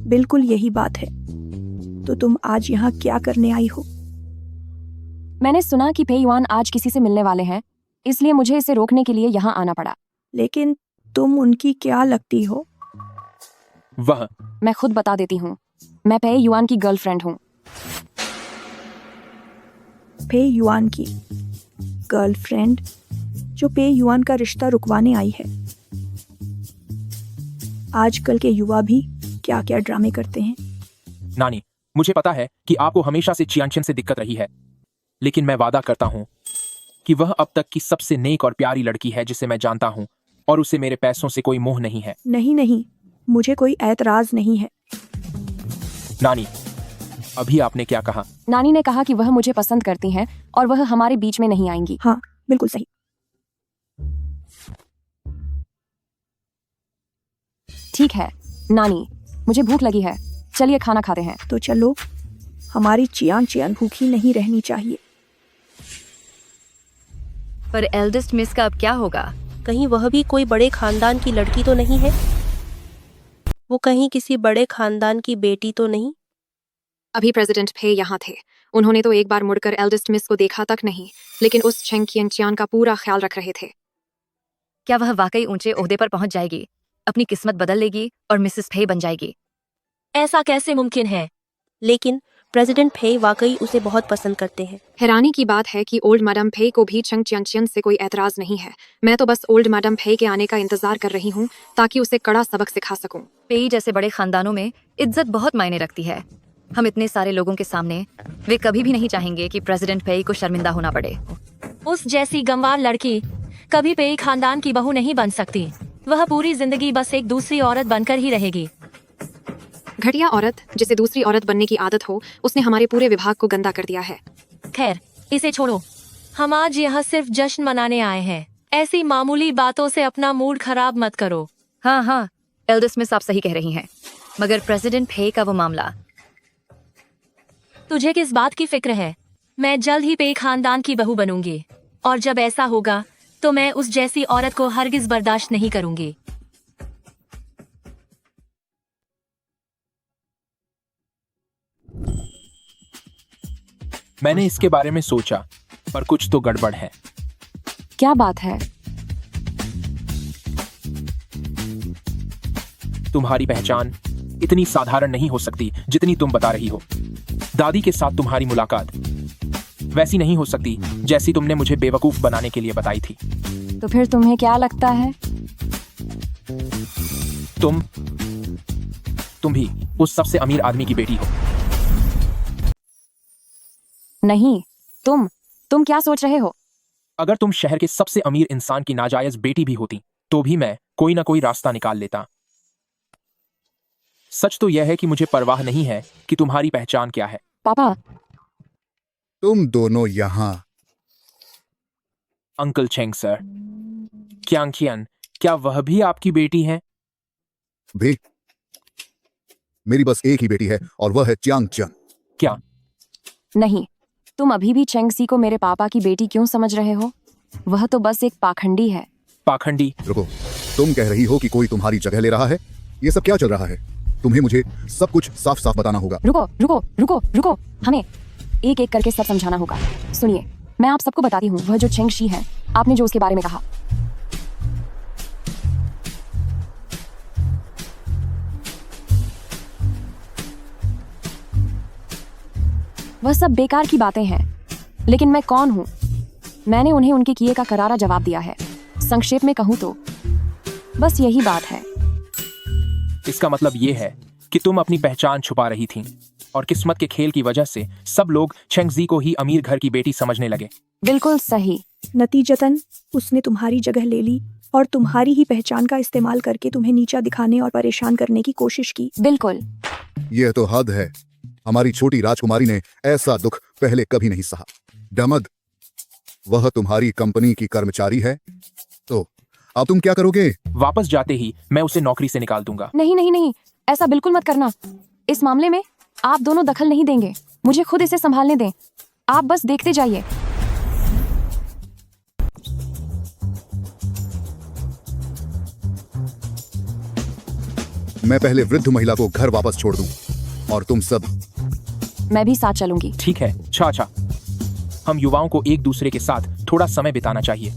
बिल्कुल यही बात है। तो तुम आज यहाँ क्या करने आई हो? मैंने सुना कि पेई युआन आज किसी से मिलने वाले हैं, इसलिए मुझे इसे रोकने के लिए यहाँ आना पड़ा। लेकिन तुम उनकी क्या लगती हो? मैं खुद बता देती हूँ। मैं पेई युआन की गर्लफ्रेंड हूँ। पेई युआन की गर्लफ्रेंड, जो पेई युआन का रिश्ता रुकवाने आई है। आजकल के युवा भी क्या क्या ड्रामे करते हैं। नानी, मुझे पता है कि आपको हमेशा से चियानचेन से दिक्कत रही है, लेकिन मैं वादा करता हूँ कि वह अब तक की सबसे नेक और प्यारी लड़की है जिसे मैं जानता हूँ, और उसे मेरे पैसों से कोई मोह नहीं है। नहीं, मुझे कोई ऐतराज नहीं है। नानी, अभी आपने क्या कहा? नानी ने कहा कि वह मुझे पसंद करती हैं और वह हमारे बीच में नहीं आएंगी। हाँ, बिल्कुल सही। ठीक है नानी, मुझे भूख लगी है, चलिए खाना खाते हैं। तो चलो, हमारी चियान भूखी नहीं रहनी चाहिए। पर एल्डेस्ट मिस का अब क्या होगा? कहीं वह भी कोई बड़े खानदान की लड़की तो नहीं है? वो कहीं किसी बड़े खानदान की बेटी तो नहीं? अभी प्रेसिडेंट फे यहाँ थे। उन्होंने तो एक बार मुड़कर एल्डेस्ट मिस को देखा तक नहीं, लेकिन उस चेंग कियनचियान का पूरा ख्याल रख रहे थे। क्या वह वाकई ऊंचे ओहदे पर पहुंच जाएगी, अपनी किस्मत बदल लेगी और मिसेस फे बन जाएगी? ऐसा कैसे मुमकिन है? लेकिन प्रेसिडेंट फे वाकई उसे बहुत पसंद करते हैं। हैरानी की बात है कि ओल्ड मैडम फे को भी चंग चियनचियन से कोई एतराज नहीं है। मैं तो बस ओल्ड मैडम फे के आने का इंतजार कर रही हूँ ताकि उसे कड़ा सबक सिखा सकूं। पेई जैसे बड़े खानदानों में इज्जत बहुत मायने रखती है। हम इतने सारे लोगों के सामने, वे कभी भी नहीं चाहेंगे कि प्रेसिडेंट पेई को शर्मिंदा होना पड़े। उस जैसी गंवार लड़की कभी पेई खानदान की बहू नहीं बन सकती। वह पूरी जिंदगी बस एक दूसरी औरत बनकर ही रहेगी। घटिया औरत जिसे दूसरी औरत बनने की आदत हो, उसने हमारे पूरे विभाग को गंदा कर दिया है। खैर, इसे छोड़ो। हम आज यहाँ सिर्फ जश्न मनाने आए हैं। ऐसी मामूली बातों से अपना मूड खराब मत करो। हाँ हाँ, एल्डेस्ट मिस आप सही कह रही हैं, मगर प्रेसिडेंट पे का वो मामला। तुझे किस बात की फिक्र है? मैं जल्द ही पे खानदान की बहू बनूंगी, और जब ऐसा होगा तो मैं उस जैसी औरत को हरगिज बर्दाश्त नहीं करूंगी। मैंने इसके बारे में सोचा, पर कुछ तो गड़बड़ है। क्या बात है? तुम्हारी पहचान इतनी साधारण नहीं हो सकती जितनी तुम बता रही हो। दादी के साथ तुम्हारी मुलाकात वैसी नहीं हो सकती जैसी तुमने मुझे बेवकूफ बनाने के लिए बताई थी। तो फिर तुम्हें क्या लगता है? तुम भी उस सबसे अमीर आदमी की बेटी हो। नहीं, तुम क्या सोच रहे हो? अगर तुम शहर के सबसे अमीर इंसान की नाजायज बेटी भी होती तो भी मैं कोई ना कोई रास्ता निकाल लेता। सच तो यह है कि मुझे परवाह नहीं है कि तुम्हारी पहचान क्या है। पापा, तुम दोनों यहाँ। अंकल चेंग सर, क्यांग, क्या वह भी आपकी बेटी है? भी मेरी बस एक ही बेटी है और वह है च्यांग चन। क्या? नहीं, तुम अभी भी चेंग सी को मेरे पापा की बेटी क्यों समझ रहे हो? वह तो बस एक पाखंडी है। पाखंडी? रुको, तुम कह रही हो कि कोई तुम्हारी जगह ले रहा है? ये सब क्या चल रहा है? तुम्हें मुझे सब कुछ साफ साफ बताना होगा। रुको, हमें एक एक करके सब समझाना होगा। सुनिए, मैं आप सबको बताती हूँ, वह जो चेंग शी है, आपने जो उसके बारे में कहा, वह सब बेकार की बातें हैं। लेकिन मैं कौन हूँ? मैंने उन्हें उनके किए का करारा जवाब दिया है। संक्षेप में कहूँ तो बस यही बात है। इसका मतलब ये है कि तुम अपनी पहचान छुपा रही थीं और किस्मत के खेल की वजह से सब लोग चेंगजी को ही अमीर घर की बेटी समझने लगे। बिल्कुल सही। नतीजतन उसने तुम्हारी जगह ले ली और तुम्हारी ही पहचान का इस्तेमाल करके तुम्हें नीचा दिखाने और परेशान करने की कोशिश की। बिल्कुल। यह तो हद है। हमारी छोटी राजकुमारी ने ऐसा दुख पहले कभी नहीं सहा। डमद, वह तुम्हारी कंपनी की कर्मचारी है, तो अब तुम क्या करोगे? वापस जाते ही मैं उसे नौकरी से निकाल दूंगा। नहीं, ऐसा बिल्कुल मत करना। इस मामले में आप दोनों दखल नहीं देंगे। मुझे खुद इसे संभालने दें। आप बस देखते जाइए। मैं पहले वृद्ध महिला को घर वापस छोड़ दूं और तुम सब। मैं भी साथ चलूंगी। ठीक है चाचा, हम युवाओं को एक दूसरे के साथ थोड़ा समय बिताना चाहिए।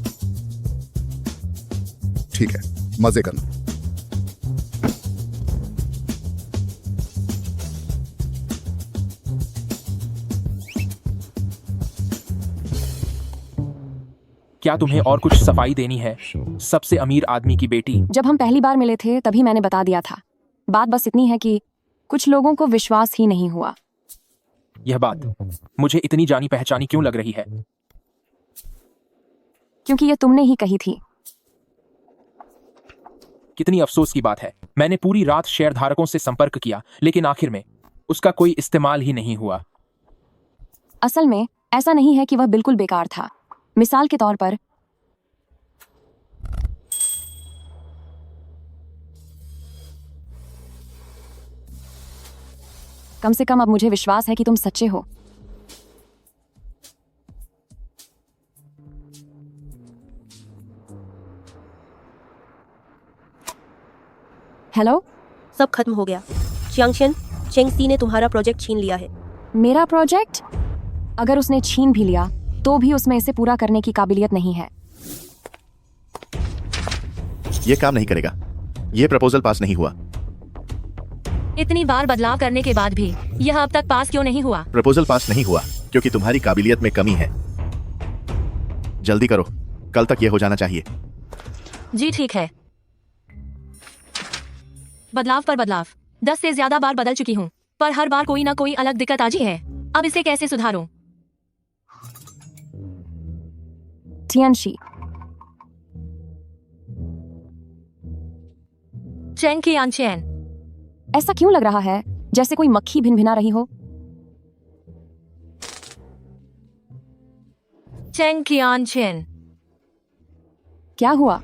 ठीक है, मजे करना। क्या तुम्हें और कुछ सफाई देनी है, सबसे अमीर आदमी की बेटी? जब हम पहली बार मिले थे तभी मैंने बता दिया था। बात बस इतनी है कि कुछ लोगों को विश्वास ही नहीं हुआ। यह बात मुझे इतनी जानी पहचानी क्यों लग रही है? क्योंकि ये तुमने ही कही थी। कितनी अफसोस की बात है। मैंने पूरी रात शेयरधारकों से संपर्क किया, लेकिन आखिर में उसका कोई इस्तेमाल ही नहीं हुआ। असल में ऐसा नहीं है कि वह बिल्कुल बेकार था। मिसाल के तौर पर, कम से कम अब मुझे विश्वास है कि तुम सच्चे हो। हेलो, सब खत्म हो गया। च्यांगशन, चेंग सी ने तुम्हारा प्रोजेक्ट छीन लिया है। मेरा प्रोजेक्ट? अगर उसने छीन भी लिया तो भी उसमें इसे पूरा करने की काबिलियत नहीं है। ये काम नहीं करेगा। ये प्रपोजल पास नहीं हुआ। इतनी बार बदलाव करने के बाद भी यह अब तक पास क्यों नहीं हुआ? प्रपोजल पास नहीं हुआ क्योंकि तुम्हारी काबिलियत में कमी है। जल्दी करो, कल तक ये हो जाना चाहिए। जी ठीक है। बदलाव पर बदलाव 10 से ज्यादा बार बदल चुकी हूँ, पर हर बार कोई ना कोई अलग दिक्कत आजी है। अब इसे कैसे सुधारूं? टियानशी, चेंग कियांगचेन, ऐसा क्यों लग रहा है जैसे कोई मक्खी भिनभिना रही हो? चेंग कियांगचेन, क्या हुआ?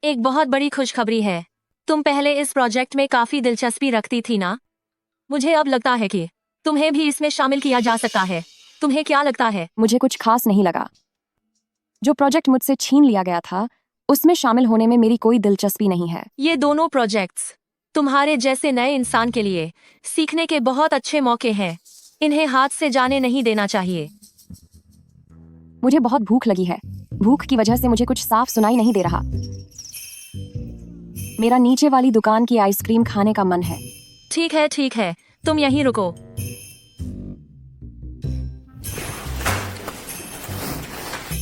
एक बहुत बड़ी खुशखबरी है। तुम पहले इस प्रोजेक्ट में काफी दिलचस्पी रखती थी ना? मुझे अब लगता है कि तुम्हें भी इसमें शामिल किया जा सकता है। तुम्हें क्या लगता है? मुझे कुछ खास नहीं लगा। जो प्रोजेक्ट मुझसे छीन लिया गया था उसमें शामिल होने में मेरी कोई दिलचस्पी नहीं है। ये दोनों प्रोजेक्ट्स तुम्हारे जैसे नए इंसान के लिए सीखने के बहुत अच्छे मौके हैं। इन्हें हाथ से जाने नहीं देना चाहिए। मुझे बहुत भूख लगी है। भूख की वजह से मुझे कुछ साफ सुनाई नहीं दे रहा। मेरा नीचे वाली दुकान की आइसक्रीम खाने का मन है। ठीक है, तुम यहीं रुको।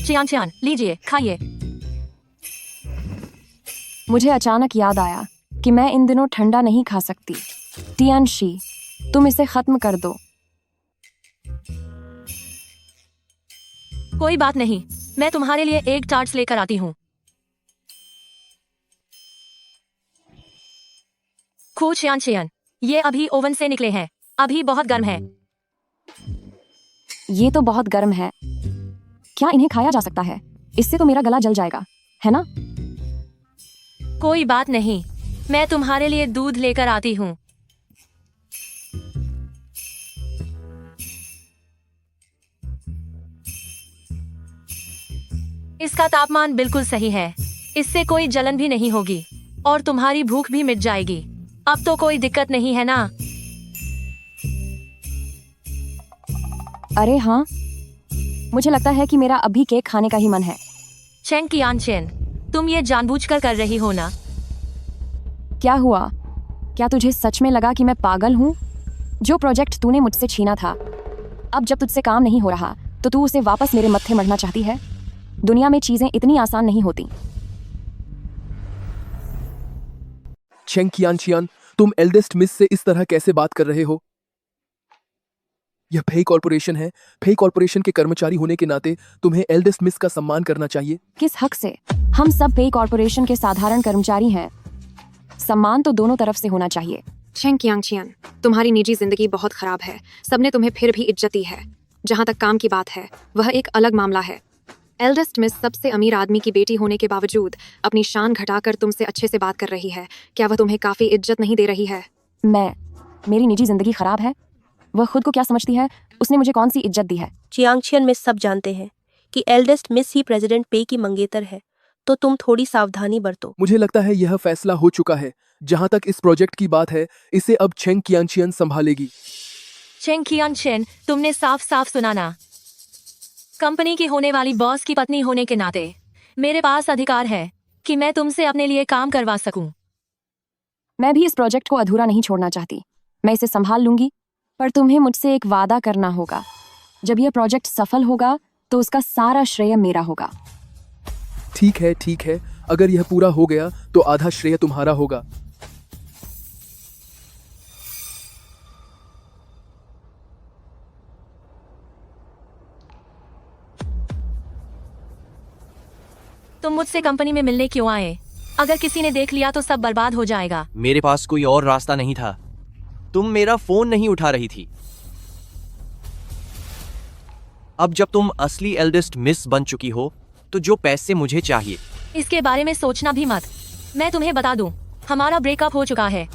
चियान, लीजिए, खाइए। मुझे अचानक याद आया कि मैं इन दिनों ठंडा नहीं खा सकती। टियानशी, तुम इसे खत्म कर दो। कोई बात नहीं, मैं तुम्हारे लिए एक टार्ट्स लेकर आती हूँ। चियान, ये अभी ओवन से निकले हैं। अभी बहुत गर्म है। ये तो बहुत गर्म है। क्या इन्हें खाया जा सकता है? इससे तो मेरा गला जल जाएगा, है ना? कोई बात नहीं, मैं तुम्हारे लिए दूध लेकर आती हूँ। इसका तापमान बिल्कुल सही है। इससे कोई जलन भी नहीं होगी और तुम्हारी भूख भी मिट जाएगी। अब तो कोई दिक्कत नहीं है ना? अरे हाँ, मुझे लगता है कि मेरा अभी केक खाने का ही मन है। चेन, तुम ये जानबूझकर कर रही हो ना? क्या हुआ? क्या तुझे सच में लगा कि मैं पागल हूँ? जो प्रोजेक्ट तूने मुझसे छीना था, अब जब तुझसे काम नहीं हो रहा तो तू उसे वापस मेरे मत्थे मढ़ना चाहती है? दुनिया में चीजें इतनी आसान नहीं होती। चेंग कियानचियान, तुम एल्डेस्ट मिस से इस तरह कैसे बात कर रहे हो? यह फेई कॉर्पोरेशन है। फेई कॉर्पोरेशन के कर्मचारी होने के नाते तुम्हें एल्डेस्ट मिस का सम्मान करना चाहिए। किस हक से? हम सब फेई कॉर्पोरेशन के साधारण कर्मचारी हैं। सम्मान तो दोनों तरफ से होना चाहिए। चेंग कियांगचियान, तुम्हारी निजी जिंदगी बहुत खराब है। सबने तुम्हें फिर भी इज्जत दी है। जहाँ तक काम की बात है, वह एक अलग मामला है। एल्डेस्ट मिस सबसे अमीर आदमी की बेटी होने के बावजूद अपनी शान घटाकर तुमसे अच्छे से बात कर रही है। क्या वह तुम्हें काफी इज्जत नहीं दे रही है? मेरी निजी जिंदगी खराब है? वह खुद को क्या समझती है? उसने मुझे कौन सी इज्जत दी है? चियांगचियन में सब जानते हैं कि एल्डेस्ट मिस ही प्रेसिडेंट पे की मंगेतर है, तो तुम थोड़ी सावधानी बरतो। मुझे लगता है यह फैसला हो चुका है। जहाँ तक इस प्रोजेक्ट की बात है, इसे अब चेंग कियांचियन संभालेगी। चेंग कियांचियन, तुमने साफ साफ सुना ना? कंपनी की होने वाली बॉस की पत्नी होने के नाते मेरे पास अधिकार है कि मैं तुमसे अपने लिए काम करवा सकूं। मैं भी इस प्रोजेक्ट को अधूरा नहीं छोड़ना चाहती। मैं इसे संभाल लूंगी, पर तुम्हें मुझसे एक वादा करना होगा। जब यह प्रोजेक्ट सफल होगा तो उसका सारा श्रेय मेरा होगा। ठीक है। अगर यह पूरा हो गया तो आधा श्रेय तुम्हारा होगा। तुम मुझसे कंपनी में मिलने क्यों आए? अगर किसी ने देख लिया तो सब बर्बाद हो जाएगा। मेरे पास कोई और रास्ता नहीं था। तुम मेरा फोन नहीं उठा रही थी। अब जब तुम असली एल्डेस्ट मिस बन चुकी हो तो जो पैसे मुझे चाहिए। इसके बारे में सोचना भी मत। मैं तुम्हें बता दूं, हमारा ब्रेकअप हो चुका है।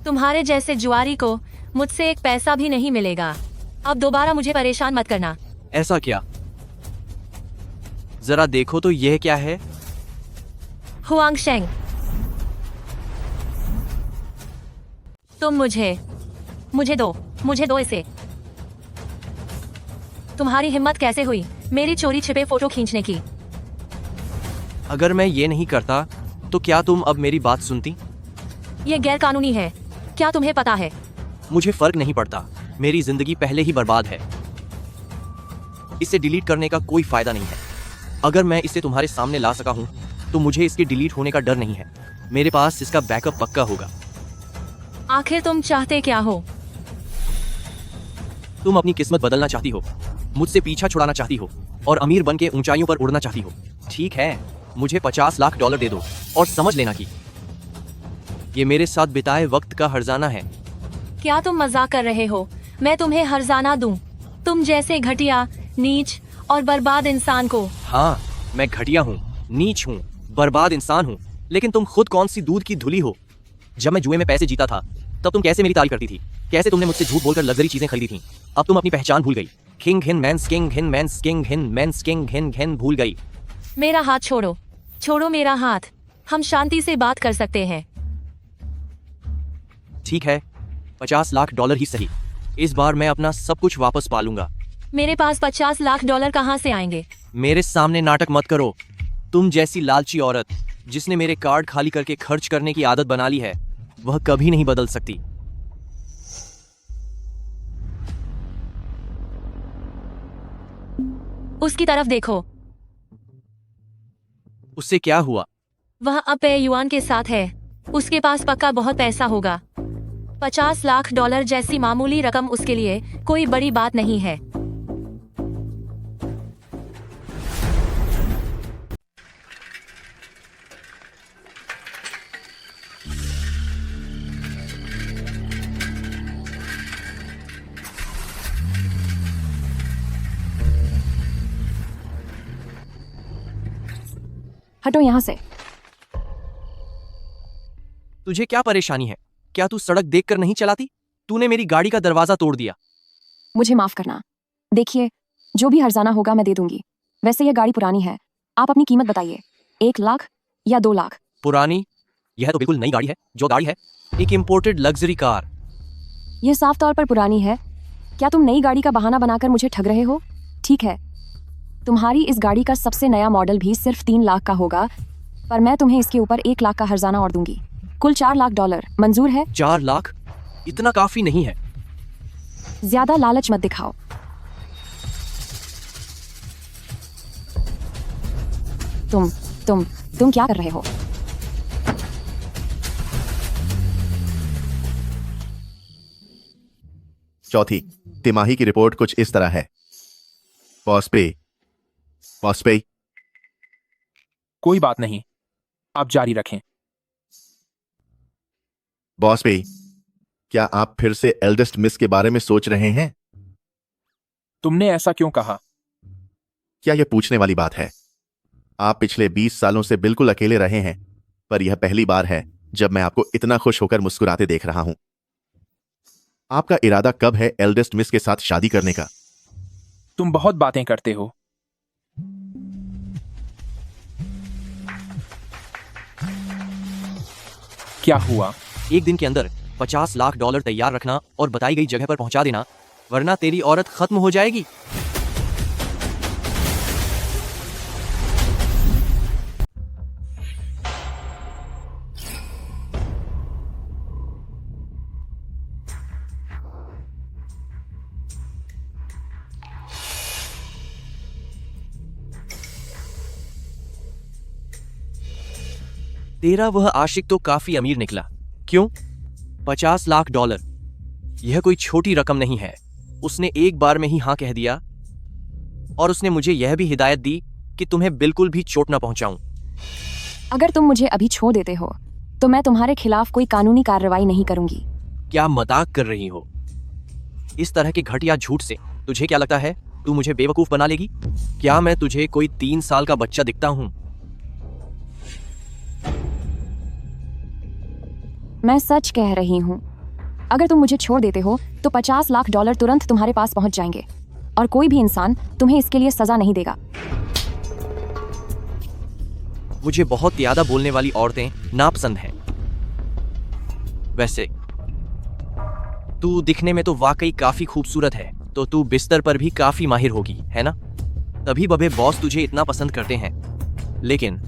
तुम्हारे जैसे जुआरी को मुझसे एक पैसा भी नहीं मिलेगा। अब दोबारा मुझे परेशान मत करना। ऐसा क्या? जरा देखो तो यह क्या है? हुआंग शेंग, तुम मुझे दो इसे। तुम्हारी हिम्मत कैसे हुई मेरी चोरी छिपे फोटो खींचने की? अगर मैं ये नहीं करता तो क्या तुम अब मेरी बात सुनती? ये गैर कानूनी है। क्या तुम्हें पता है? मुझे फर्क नहीं पड़ता। मेरी जिंदगी पहले ही बर्बाद है। इसे डिलीट करने का कोई फायदा नहीं है। अगर मैं इसे तुम्हारे सामने ला सका हूं तो मुझे इसके डिलीट होने का डर नहीं है। मेरे पास इसका बैकअप पक्का होगा। आखिर तुम चाहते क्या हो? तुम अपनी किस्मत बदलना चाहती हो, मुझसे पीछा छुड़ाना चाहती हो और अमीर बन के ऊंचाइयों पर उड़ना चाहती हो। ठीक है, मुझे $50 लाख दे दो और समझ लेना कि ये मेरे साथ बिताए वक्त का हर्जाना है। क्या तुम मजाक कर रहे हो? मैं तुम्हें हर्जाना दूं? तुम जैसे घटिया, नीच और बर्बाद इंसान को। हाँ, मैं घटिया हूँ, नीच हूँ, बर्बाद इंसान हूँ, लेकिन तुम खुद कौन सी दूध की धुली हो? जब मैं जुए में पैसे जीता था तब तुम कैसे मेरी तारीफ करती थी? कैसे तुमने मुझसे झूठ बोलकर लग्जरी चीजें खरीदी थी? अब तुम अपनी पहचान भूल गई। किंग हिन मैंस किंग हिन मैंस किंग हिन मैंस किंग हिन हिन भूल गई। मेरा हाथ छोड़ो, छोड़ो मेरा हाथ। हम शांति से बात कर सकते हैं। ठीक है, $50 लाख ही सही। इस बार मैं अपना सब कुछ वापस पा लूंगा। मेरे पास $50 लाख कहाँ से आएंगे? मेरे सामने नाटक मत करो। तुम जैसी लालची औरत जिसने मेरे कार्ड खाली करके खर्च करने की आदत बना ली है, वह कभी नहीं बदल सकती। उसकी तरफ देखो। उससे क्या हुआ? वह अब पे युआन के साथ है। उसके पास पक्का बहुत पैसा होगा। $50 लाख जैसी मामूली रकम उसके लिए कोई बड़ी बात नहीं है। हटो यहाँ से। तुझे क्या परेशानी है? क्या तू सड़क देखकर नहीं चलाती? तूने मेरी गाड़ी का दरवाजा तोड़ दिया। मुझे माफ करना। देखिए, जो भी हर्जाना होगा मैं दे दूंगी। वैसे यह गाड़ी पुरानी है। आप अपनी कीमत बताइए, 1 लाख या 2 लाख? पुरानी? यह तो बिल्कुल नई गाड़ी है। जो गाड़ी है, एक इम्पोर्टेड लग्जरी कार। यह साफ तौर पर पुरानी है। क्या तुम नई गाड़ी का बहाना बनाकर मुझे ठग रहे हो? ठीक है, तुम्हारी इस गाड़ी का सबसे नया मॉडल भी सिर्फ 3 लाख का होगा, पर मैं तुम्हें इसके ऊपर 1 लाख का हर्जाना और दूंगी। कुल $4 लाख। मंजूर है? 4 लाख? इतना काफी नहीं है। ज्यादा लालच मत दिखाओ। तुम क्या कर रहे हो? चौथी तिमाही की रिपोर्ट कुछ इस तरह है। पॉस्पे कोई बात नहीं, आप जारी रखें। बॉस पे, क्या आप फिर से एल्डेस्ट मिस के बारे में सोच रहे हैं? तुमने ऐसा क्यों कहा? क्या यह पूछने वाली बात है? आप पिछले 20 सालों से बिल्कुल अकेले रहे हैं, पर यह पहली बार है जब मैं आपको इतना खुश होकर मुस्कुराते देख रहा हूं। आपका इरादा कब है एल्डेस्ट मिस के साथ शादी करने का? तुम बहुत बातें करते हो। क्या हुआ? एक दिन के अंदर $50 लाख तैयार रखना और बताई गई जगह पर पहुंचा देना, वरना तेरी औरत खत्म हो जाएगी। तेरा वह आशिक तो काफी अमीर निकला। क्यों? $50 लाख। यह कोई छोटी रकम नहीं है। उसने एक बार में ही हाँ कह दिया, और उसने मुझे यह भी हिदायत दी कि तुम्हें बिल्कुल भी चोट न पहुंचाऊं। अगर तुम मुझे अभी छोड़ देते हो तो मैं तुम्हारे खिलाफ कोई कानूनी कार्रवाई नहीं करूंगी। क्या मजाक कर रही हो? इस तरह के घटिया झूठ से तुझे क्या लगता है तू मुझे बेवकूफ बना लेगी? क्या मैं तुझे कोई 3 साल का बच्चा दिखता हूं? मैं सच कह रही हूँ। अगर तुम मुझे छोड़ देते हो तो $50 लाख तुरंत तुम्हारे पास पहुंच जाएंगे और कोई भी इंसान तुम्हें इसके लिए सजा नहीं देगा। मुझे बहुत ज्यादा बोलने वाली औरतें नापसंद हैं। वैसे तू दिखने में तो वाकई काफी खूबसूरत है, तो तू बिस्तर पर भी काफी माहिर होगी, है ना? तभी बबे बॉस तुझे इतना पसंद करते हैं। लेकिन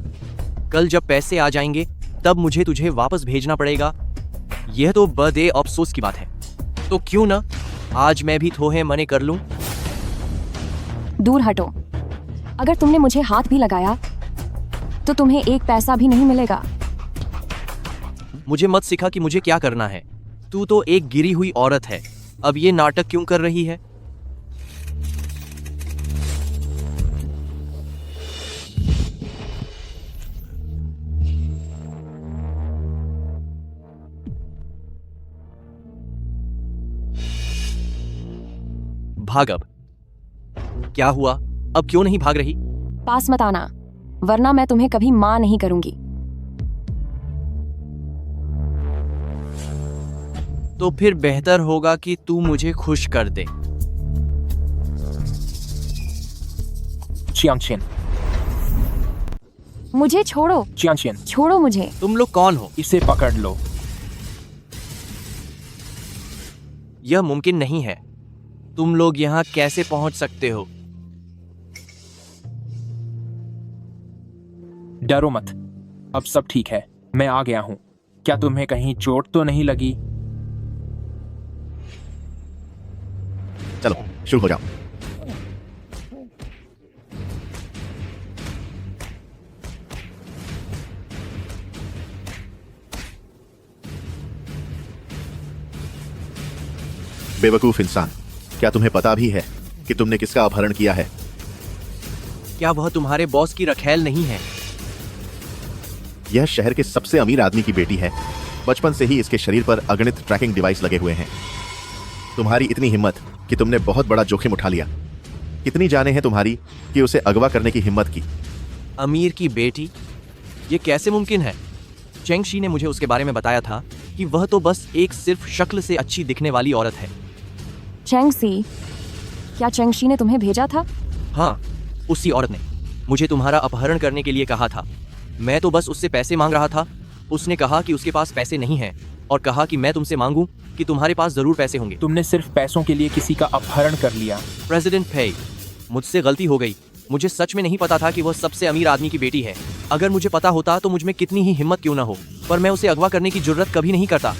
कल जब पैसे आ जाएंगे तब मुझे तुझे वापस भेजना पड़ेगा। यह तो बड़े अफसोस की बात है। तो क्यों ना आज मैं भी थोहे मने कर लूं? दूर हटो। अगर तुमने मुझे हाथ भी लगाया तो तुम्हें 1 पैसा भी नहीं मिलेगा। मुझे मत सिखा कि मुझे क्या करना है। तू तो एक गिरी हुई औरत है। अब ये नाटक क्यों कर रही है? भाग अब। क्या हुआ? अब क्यों नहीं भाग रही? पास मत आना, वरना मैं तुम्हें कभी मां नहीं करूंगी। तो फिर बेहतर होगा कि तू मुझे खुश कर दे। चियांग, मुझे छोड़ो। चियांग, छोड़ो मुझे। तुम लोग कौन हो? इसे पकड़ लो। यह मुमकिन नहीं है। तुम लोग यहाँ कैसे पहुंच सकते हो? डरो मत, अब सब ठीक है। मैं आ गया हूं। क्या तुम्हें कहीं चोट तो नहीं लगी? चलो शुरू हो जाओ। बेवकूफ इंसान, क्या तुम्हें पता भी है कि तुमने किसका अपहरण किया है? क्या वह तुम्हारे बॉस की रखेल नहीं है? यह शहर के सबसे अमीर आदमी की बेटी है। बचपन से ही इसके शरीर पर अगणित ट्रैकिंग डिवाइस लगे हुए हैं। तुम्हारी इतनी हिम्मत कि तुमने बहुत बड़ा जोखिम उठा लिया। कितनी जाने हैं तुम्हारी कि उसे अगवा करने की हिम्मत की? अमीर की बेटी? ये कैसे मुमकिन है? चेंगशी ने मुझे उसके बारे में बताया था कि वह तो बस एक सिर्फ शक्ल से अच्छी दिखने वाली औरत है। चेंगसी? क्या चेंगशी ने तुम्हें भेजा था? हाँ, उसी औरत ने मुझे तुम्हारा अपहरण करने के लिए कहा था। मैं तो बस उससे पैसे मांग रहा था। उसने कहा कि उसके पास पैसे नहीं हैं और कहा कि मैं तुमसे मांगूं कि तुम्हारे पास जरूर पैसे होंगे। तुमने सिर्फ पैसों के लिए किसी का अपहरण कर लिया। प्रेसिडेंट फेई, मुझसे गलती हो गई। मुझे सच में नहीं पता था कि वह सबसे अमीर आदमी की बेटी है। अगर मुझे पता होता तो मुझ में कितनी ही हिम्मत क्यों ना हो, पर मैं उसे अगवा करने की जुर्रत कभी नहीं करता।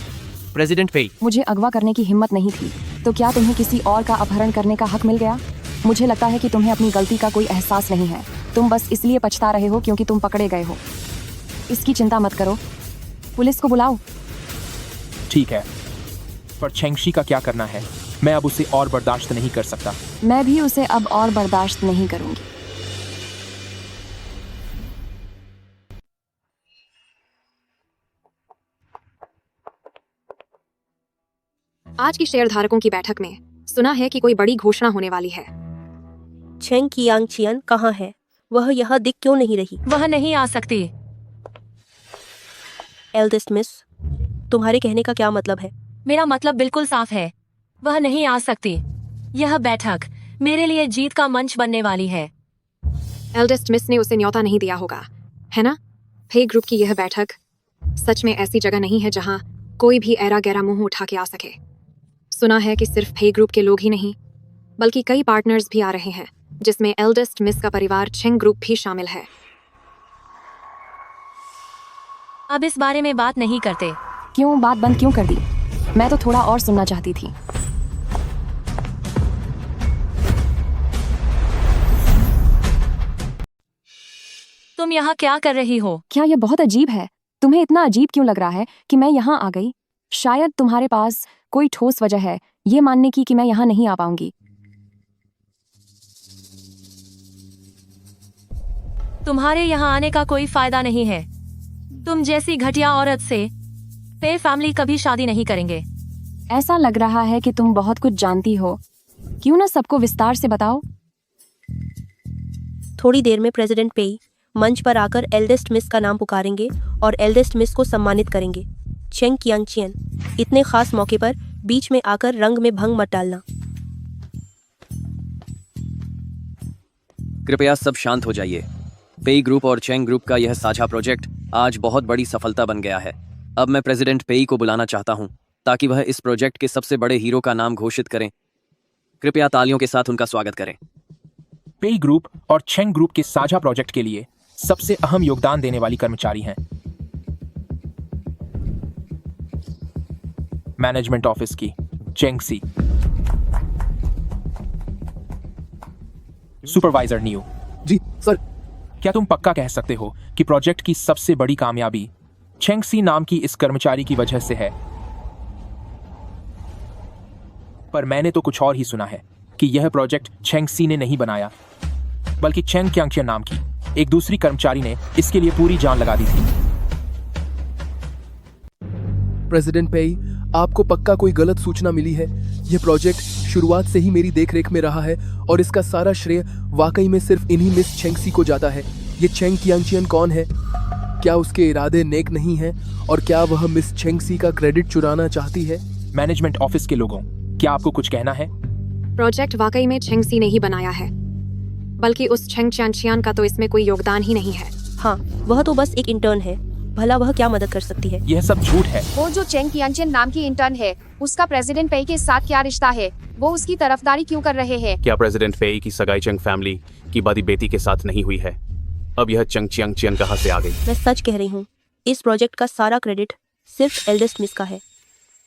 प्रेसिडेंट फेई, मुझे अगवा करने की हिम्मत नहीं थी, तो क्या तुम्हें किसी और का अपहरण करने का हक मिल गया? मुझे लगता है कि तुम्हें अपनी गलती का कोई एहसास नहीं है। तुम बस इसलिए पछता रहे हो क्योंकि तुम पकड़े गए हो। इसकी चिंता मत करो, पुलिस को बुलाओ। ठीक है, पर चेंगशी का क्या करना है? मैं अब उसे और बर्दाश्त नहीं कर सकता। मैं भी उसे अब और बर्दाश्त नहीं करूंगी। आज की शेयरधारकों की बैठक में सुना है कि कोई बड़ी घोषणा होने वाली है। चेंग कियांग कहाँ है? वह यहाँ दिख क्यों नहीं रही? वह नहीं आ सकती। एल्डेस्ट मिस, तुम्हारे कहने का क्या मतलब है? मेरा मतलब बिल्कुल साफ है, वह नहीं आ सकती। यह बैठक मेरे लिए जीत का मंच बनने वाली है। एल्डेस्ट मिस ने उसे न्योता नहीं दिया होगा, है ना? फेई ग्रुप की यह बैठक सच में ऐसी जगह नहीं है जहाँ कोई भी ऐरा गैरा मुंह उठा के आ सके। सुना है कि सिर्फ फेई ग्रुप के लोग ही नहीं, बल्कि कई पार्टनर्स भी आ रहे हैं, जिसमें एल्डेस्ट मिस का परिवार चेंग ग्रुप भी शामिल है। अब इस बारे में बात नहीं करते। क्यों? बात बंद क्यों कर दी? मैं तो थोड़ा और सुनना चाहती थी। तुम यहाँ क्या कर रही हो? क्या यह बहुत अजीब है? तुम्हें इतना अजीब क्यों लग रहा है कि मैं यहाँ आ गई? शायद तुम्हारे पास कोई ठोस वजह है ये मानने की कि मैं यहाँ नहीं आ पाऊंगी। तुम्हारे यहाँ आने का कोई फायदा नहीं है। तुम जैसी घटिया औरत से फेई फैमिली कभी शादी नहीं करेंगे। ऐसा लग रहा है कि तुम बहुत कुछ जानती हो। क्यों ना सबको विस्तार से बताओ। थोड़ी देर में प्रेसिडेंट पेई मंच पर आकर एल्डेस्ट मिस का नाम पुकारेंगे और एल्डेस्ट मिस को सम्मानित करेंगे। चेंग कियांग, इतने खास मौके पर बीच में आकर रंग में भंग मत डालना। कृपया सब शांत हो जाइए। पेई ग्रुप और चेंग ग्रुप का यह साझा प्रोजेक्ट आज बहुत बड़ी सफलता बन गया है। अब मैं प्रेसिडेंट पेई को बुलाना चाहता हूं ताकि वह इस प्रोजेक्ट के सबसे बड़े हीरो का नाम घोषित करें। कृपया तालियों के साथ उनका स्वागत करें। पेई ग्रुप और चेंग ग्रुप के साझा प्रोजेक्ट के लिए सबसे अहम योगदान देने वाली कर्मचारी हैं मैनेजमेंट ऑफिस की चेंगसी, सुपरवाइजर नियो। जी सर। क्या तुम पक्का कह सकते हो कि प्रोजेक्ट की सबसे बड़ी कामयाबी चेंगसी नाम की इस कर्मचारी की वजह से है? पर मैंने तो कुछ और ही सुना है कि यह प्रोजेक्ट चेंगसी ने नहीं बनाया, बल्कि चेंग कियांग नाम की एक दूसरी कर्मचारी ने इसके लिए पूरी जान लगा दी थी। प्रेसिडेंट पेई, आपको पक्का कोई गलत सूचना मिली है। यह प्रोजेक्ट शुरुआत से ही मेरी देखरेख में रहा है और इसका सारा श्रेय वाकई में सिर्फ इन्हीं मिस चेंगसी को जाता है। ये चेंग कियांगचियन कौन है? क्या उसके इरादे नेक नहीं हैं और क्या वह मिस चेंगसी का क्रेडिट चुराना चाहती है? मैनेजमेंट ऑफिस के लोगों, क्या आपको कुछ कहना है? प्रोजेक्ट वाकई में चेंगसी ने ही बनाया है, बल्कि उस चेंग चियांचियान का तो इसमें कोई योगदान ही नहीं है। हाँ, वह तो बस एक इंटर्न है, भला वह क्या मदद कर सकती है? यह सब झूठ है। वो जो चेंग कियांचियन नाम की इंटर्न है, उसका प्रेसिडेंट पेई के साथ क्या रिश्ता है? वो उसकी तरफदारी क्यों कर रहे हैं? क्या प्रेसिडेंट पेई की सगाई चेंग फैमिली की बड़ी बेटी के साथ नहीं हुई है? अब यह चेंग चियांगचियन कहाँ से आ गई? मैं सच कह रही हूँ, इस प्रोजेक्ट का सारा क्रेडिट सिर्फ एल्डेस्ट मिस का है।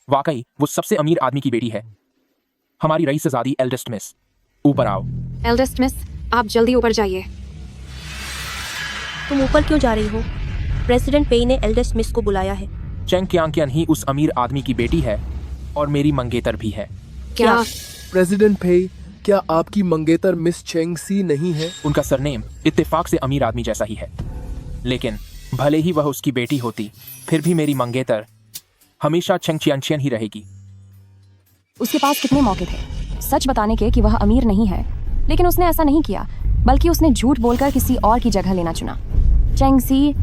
वाकई वो सबसे अमीर आदमी की बेटी है, हमारी रईसज़ादी एल्डेस्ट मिस। ऊपर आओ। एल्डेस्ट मिस, आप जल्दी ऊपर जाइए। तुम ऊपर क्यों जा रही हो? प्रेसिडेंट पेई ने एल्डेस्ट मिस को बुलाया है। चेंग कियांगचियन ही उस अमीर आदमी की बेटी है और मेरी मंगेतर भी है। क्या? प्रेसिडेंट पेई, क्या आपकी मंगेतर मिस चेंगसी नहीं है? उनका सरनेम इत्तेफाक से अमीर आदमी जैसा ही है, लेकिन भले ही वह उसकी बेटी होती, फिर भी मेरी मंगेतर हमेशा चेंग चियांगचियन ही रहेगी। उसके पास कितने मौके थे सच बताने के कि वह अमीर नहीं है, लेकिन उसने ऐसा नहीं किया, बल्कि उसने झूठ बोलकर किसी और की जगह लेना चुना। चेंगसी,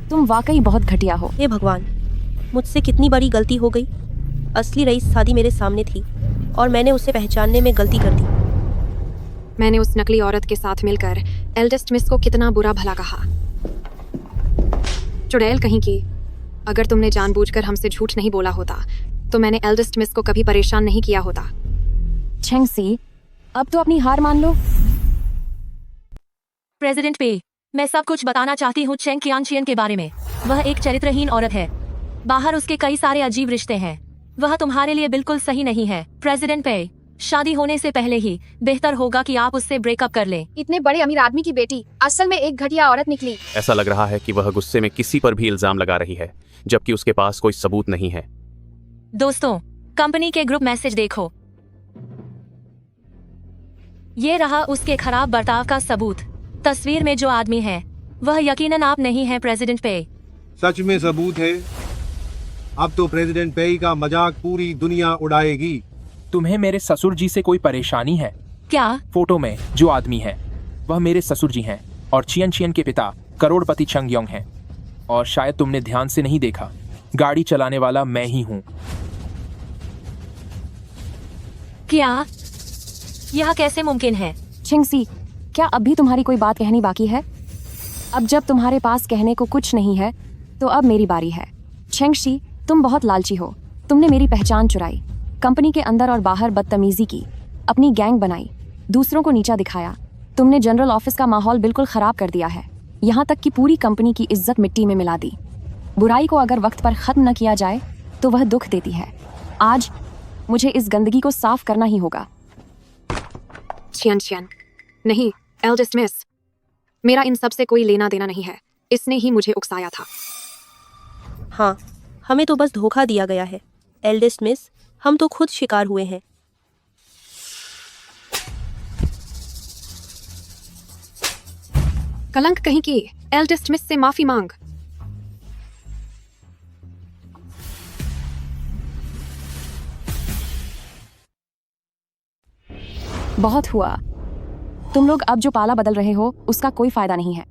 तुम वाकई बहुत घटिया हो। हे भगवान, मुझसे कितनी बड़ी गलती हो गई। असली रईसज़ादी मेरे सामने थी और मैंने उसे पहचानने में गलती कर दी। मैंने उस नकली औरत के साथ मिलकर एल्डेस्ट मिस को कितना बुरा भला कहा। चुड़ैल कहीं की, अगर तुमने जानबूझकर हमसे झूठ नहीं बोला होता तो मैंने एल्डेस्ट मिस को कभी परेशान नहीं किया होता। चेंगसी, अब तो अपनी हार मान लो। प्रेसिडेंट पेई, मैं सब कुछ बताना चाहती हूँ चेंग कियांगचियन के बारे में। वह एक चरित्रहीन औरत है, बाहर उसके कई सारे अजीब रिश्ते हैं। वह तुम्हारे लिए बिल्कुल सही नहीं है। प्रेसिडेंट पेई, शादी होने से पहले ही बेहतर होगा कि आप उससे ब्रेकअप कर लें। इतने बड़े अमीर आदमी की बेटी असल में एक घटिया औरत निकली। ऐसा लग रहा है कि वह गुस्से में किसी पर भी इल्जाम लगा रही है, जबकि उसके पास कोई सबूत नहीं है। दोस्तों, कंपनी के ग्रुप मैसेज देखो। ये रहा उसके खराब बर्ताव का सबूत। तस्वीर में जो आदमी है वह यकीनन आप नहीं हैं प्रेसिडेंट पेई। सच में सबूत है। अब तो प्रेसिडेंट पेई का मजाक पूरी दुनिया उड़ाएगी। तुम्हें मेरे ससुर जी से कोई परेशानी है क्या? फोटो में जो आदमी है वह मेरे ससुर जी हैं और चियन के पिता करोड़पति चंग योंग हैं। और शायद तुमने ध्यान से नहीं देखा, गाड़ी चलाने वाला मैं ही हूँ। क्या? यह कैसे मुमकिन है? चिंगसी, क्या अब भी तुम्हारी कोई बात कहनी बाकी है? अब जब तुम्हारे पास कहने को कुछ नहीं है तो अब मेरी बारी है। चेंगशी, तुम बहुत लालची हो। तुमने मेरी पहचान चुराई, कंपनी के अंदर और बाहर बदतमीजी की, अपनी गैंग बनाई, दूसरों को नीचा दिखाया। तुमने जनरल ऑफिस का माहौल बिल्कुल खराब कर दिया है, यहाँ तक कि पूरी कंपनी की इज्जत मिट्टी में मिला दी। बुराई को अगर वक्त पर खत्म न किया जाए तो वह दुख देती है। आज मुझे इस गंदगी को साफ करना ही होगा। चियांगचियन, नहीं, एल्डेस्ट मिस, मेरा इन सब से कोई लेना देना नहीं है। इसने ही मुझे उकसाया था। हाँ, हमें तो बस धोखा दिया गया है। एल्डेस्ट मिस, हम तो खुद शिकार हुए हैं। कलंक कहीं की, एल्डेस्ट मिस से माफी मांग। बहुत हुआ। तुम लोग अब जो पाला बदल रहे हो उसका कोई फायदा नहीं है।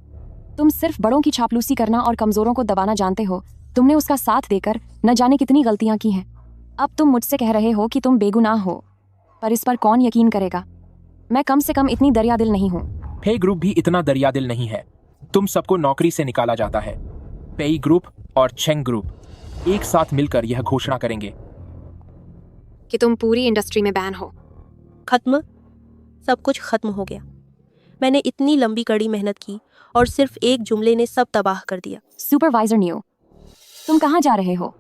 तुम सिर्फ बड़ों की चापलूसी करना और कमजोरों को दबाना जानते हो। तुमने उसका साथ देकर न जाने कितनी गलतियां की हैं। अब तुम मुझसे कह रहे हो कि तुम बेगुनाह हो, पर इस पर कौन यकीन करेगा? मैं कम से कम इतनी दरियादिल नहीं हूँ। पेई ग्रुप भी इतना दरियादिल नहीं है। तुम सबको नौकरी से निकाला जाता है। पेई ग्रुप और चेंग ग्रुप एक साथ मिलकर यह घोषणा करेंगे कि तुम पूरी इंडस्ट्री में बैन हो। खत्म, सब कुछ खत्म हो गया। मैंने इतनी लंबी कड़ी मेहनत की और सिर्फ एक जुमले ने सब तबाह कर दिया। सुपरवाइजर नियो, तुम कहाँ जा रहे हो?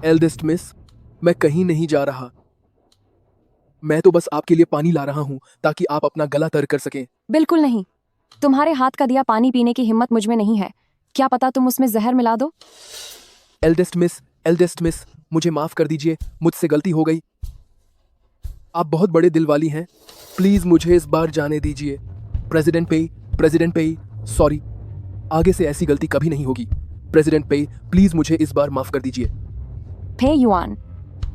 एल्डेस्ट मिस, मैं कहीं नहीं जा रहा। मैं तो बस आपके लिए पानी ला रहा हूँ ताकि आप अपना गला तर कर सकें। बिल्कुल नहीं। तुम्हारे हाथ का दिया पानी पीने की हिम्मत मुझ में नहीं है। क्या पता तुम उसमें जहर मिला दो। एल्डेस्ट मिस, मुझे माफ कर दीजिए, मुझसे गलती हो गई। आप बहुत बड़े दिल वाली हैं, प्लीज मुझे इस बार जाने दीजिए। प्रेसिडेंट पेई, सॉरी, आगे से ऐसी गलती कभी नहीं होगी। प्रेसिडेंट पे, प्लीज मुझे इस बार माफ कर दीजिए। फे युआन,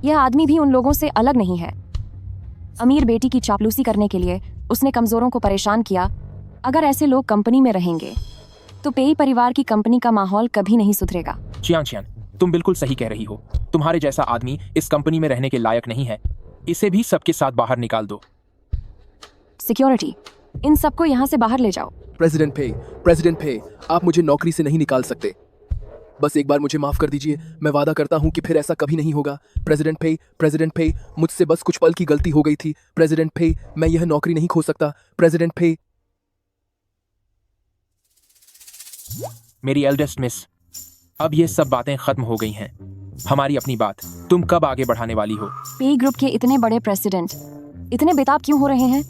यह आदमी भी उन लोगों से अलग नहीं है। अमीर बेटी की चापलूसी करने के लिए उसने कमजोरों को परेशान किया। अगर ऐसे लोग कंपनी में रहेंगे तो पेई परिवार की कंपनी का माहौल कभी नहीं सुधरेगा। चियांग चियान, तुम बिल्कुल सही कह रही हो। तुम्हारे जैसा आदमी इस कंपनी में रहने के लायक नहीं है। इसे भी सबके साथ बाहर निकाल दो। सिक्योरिटी, इन सबको यहाँ से बाहर ले जाओ। प्रेसिडेंट पे, आप मुझे नौकरी से नहीं निकाल सकते। बस एक बार मुझे माफ कर दीजिए। मैं वादा करता हूँ कि फिर ऐसा कभी नहीं होगा। प्रेसिडेंट पे, मुझसे बस कुछ पल की गलती हो गई थी। प्रेसिडेंट पे, मैं यह नौकरी नहीं खो सकता। प्रेसिडेंट पे। मेरी एल्डेस्ट मिस, अब ये सब बातें खत्म हो गई हैं। हमारी अपनी बात तुम कब आगे बढ़ाने वाली हो? पे ग्रुप के इतने बड़े प्रेसिडेंट इतने बेताब क्यों हो रहे हैं?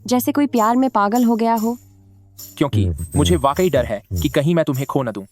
जैसे कोई प्यार में पागल हो गया हो। क्योंकि मुझे वाकई डर है कि कहीं मैं तुम्हें खो न दूं।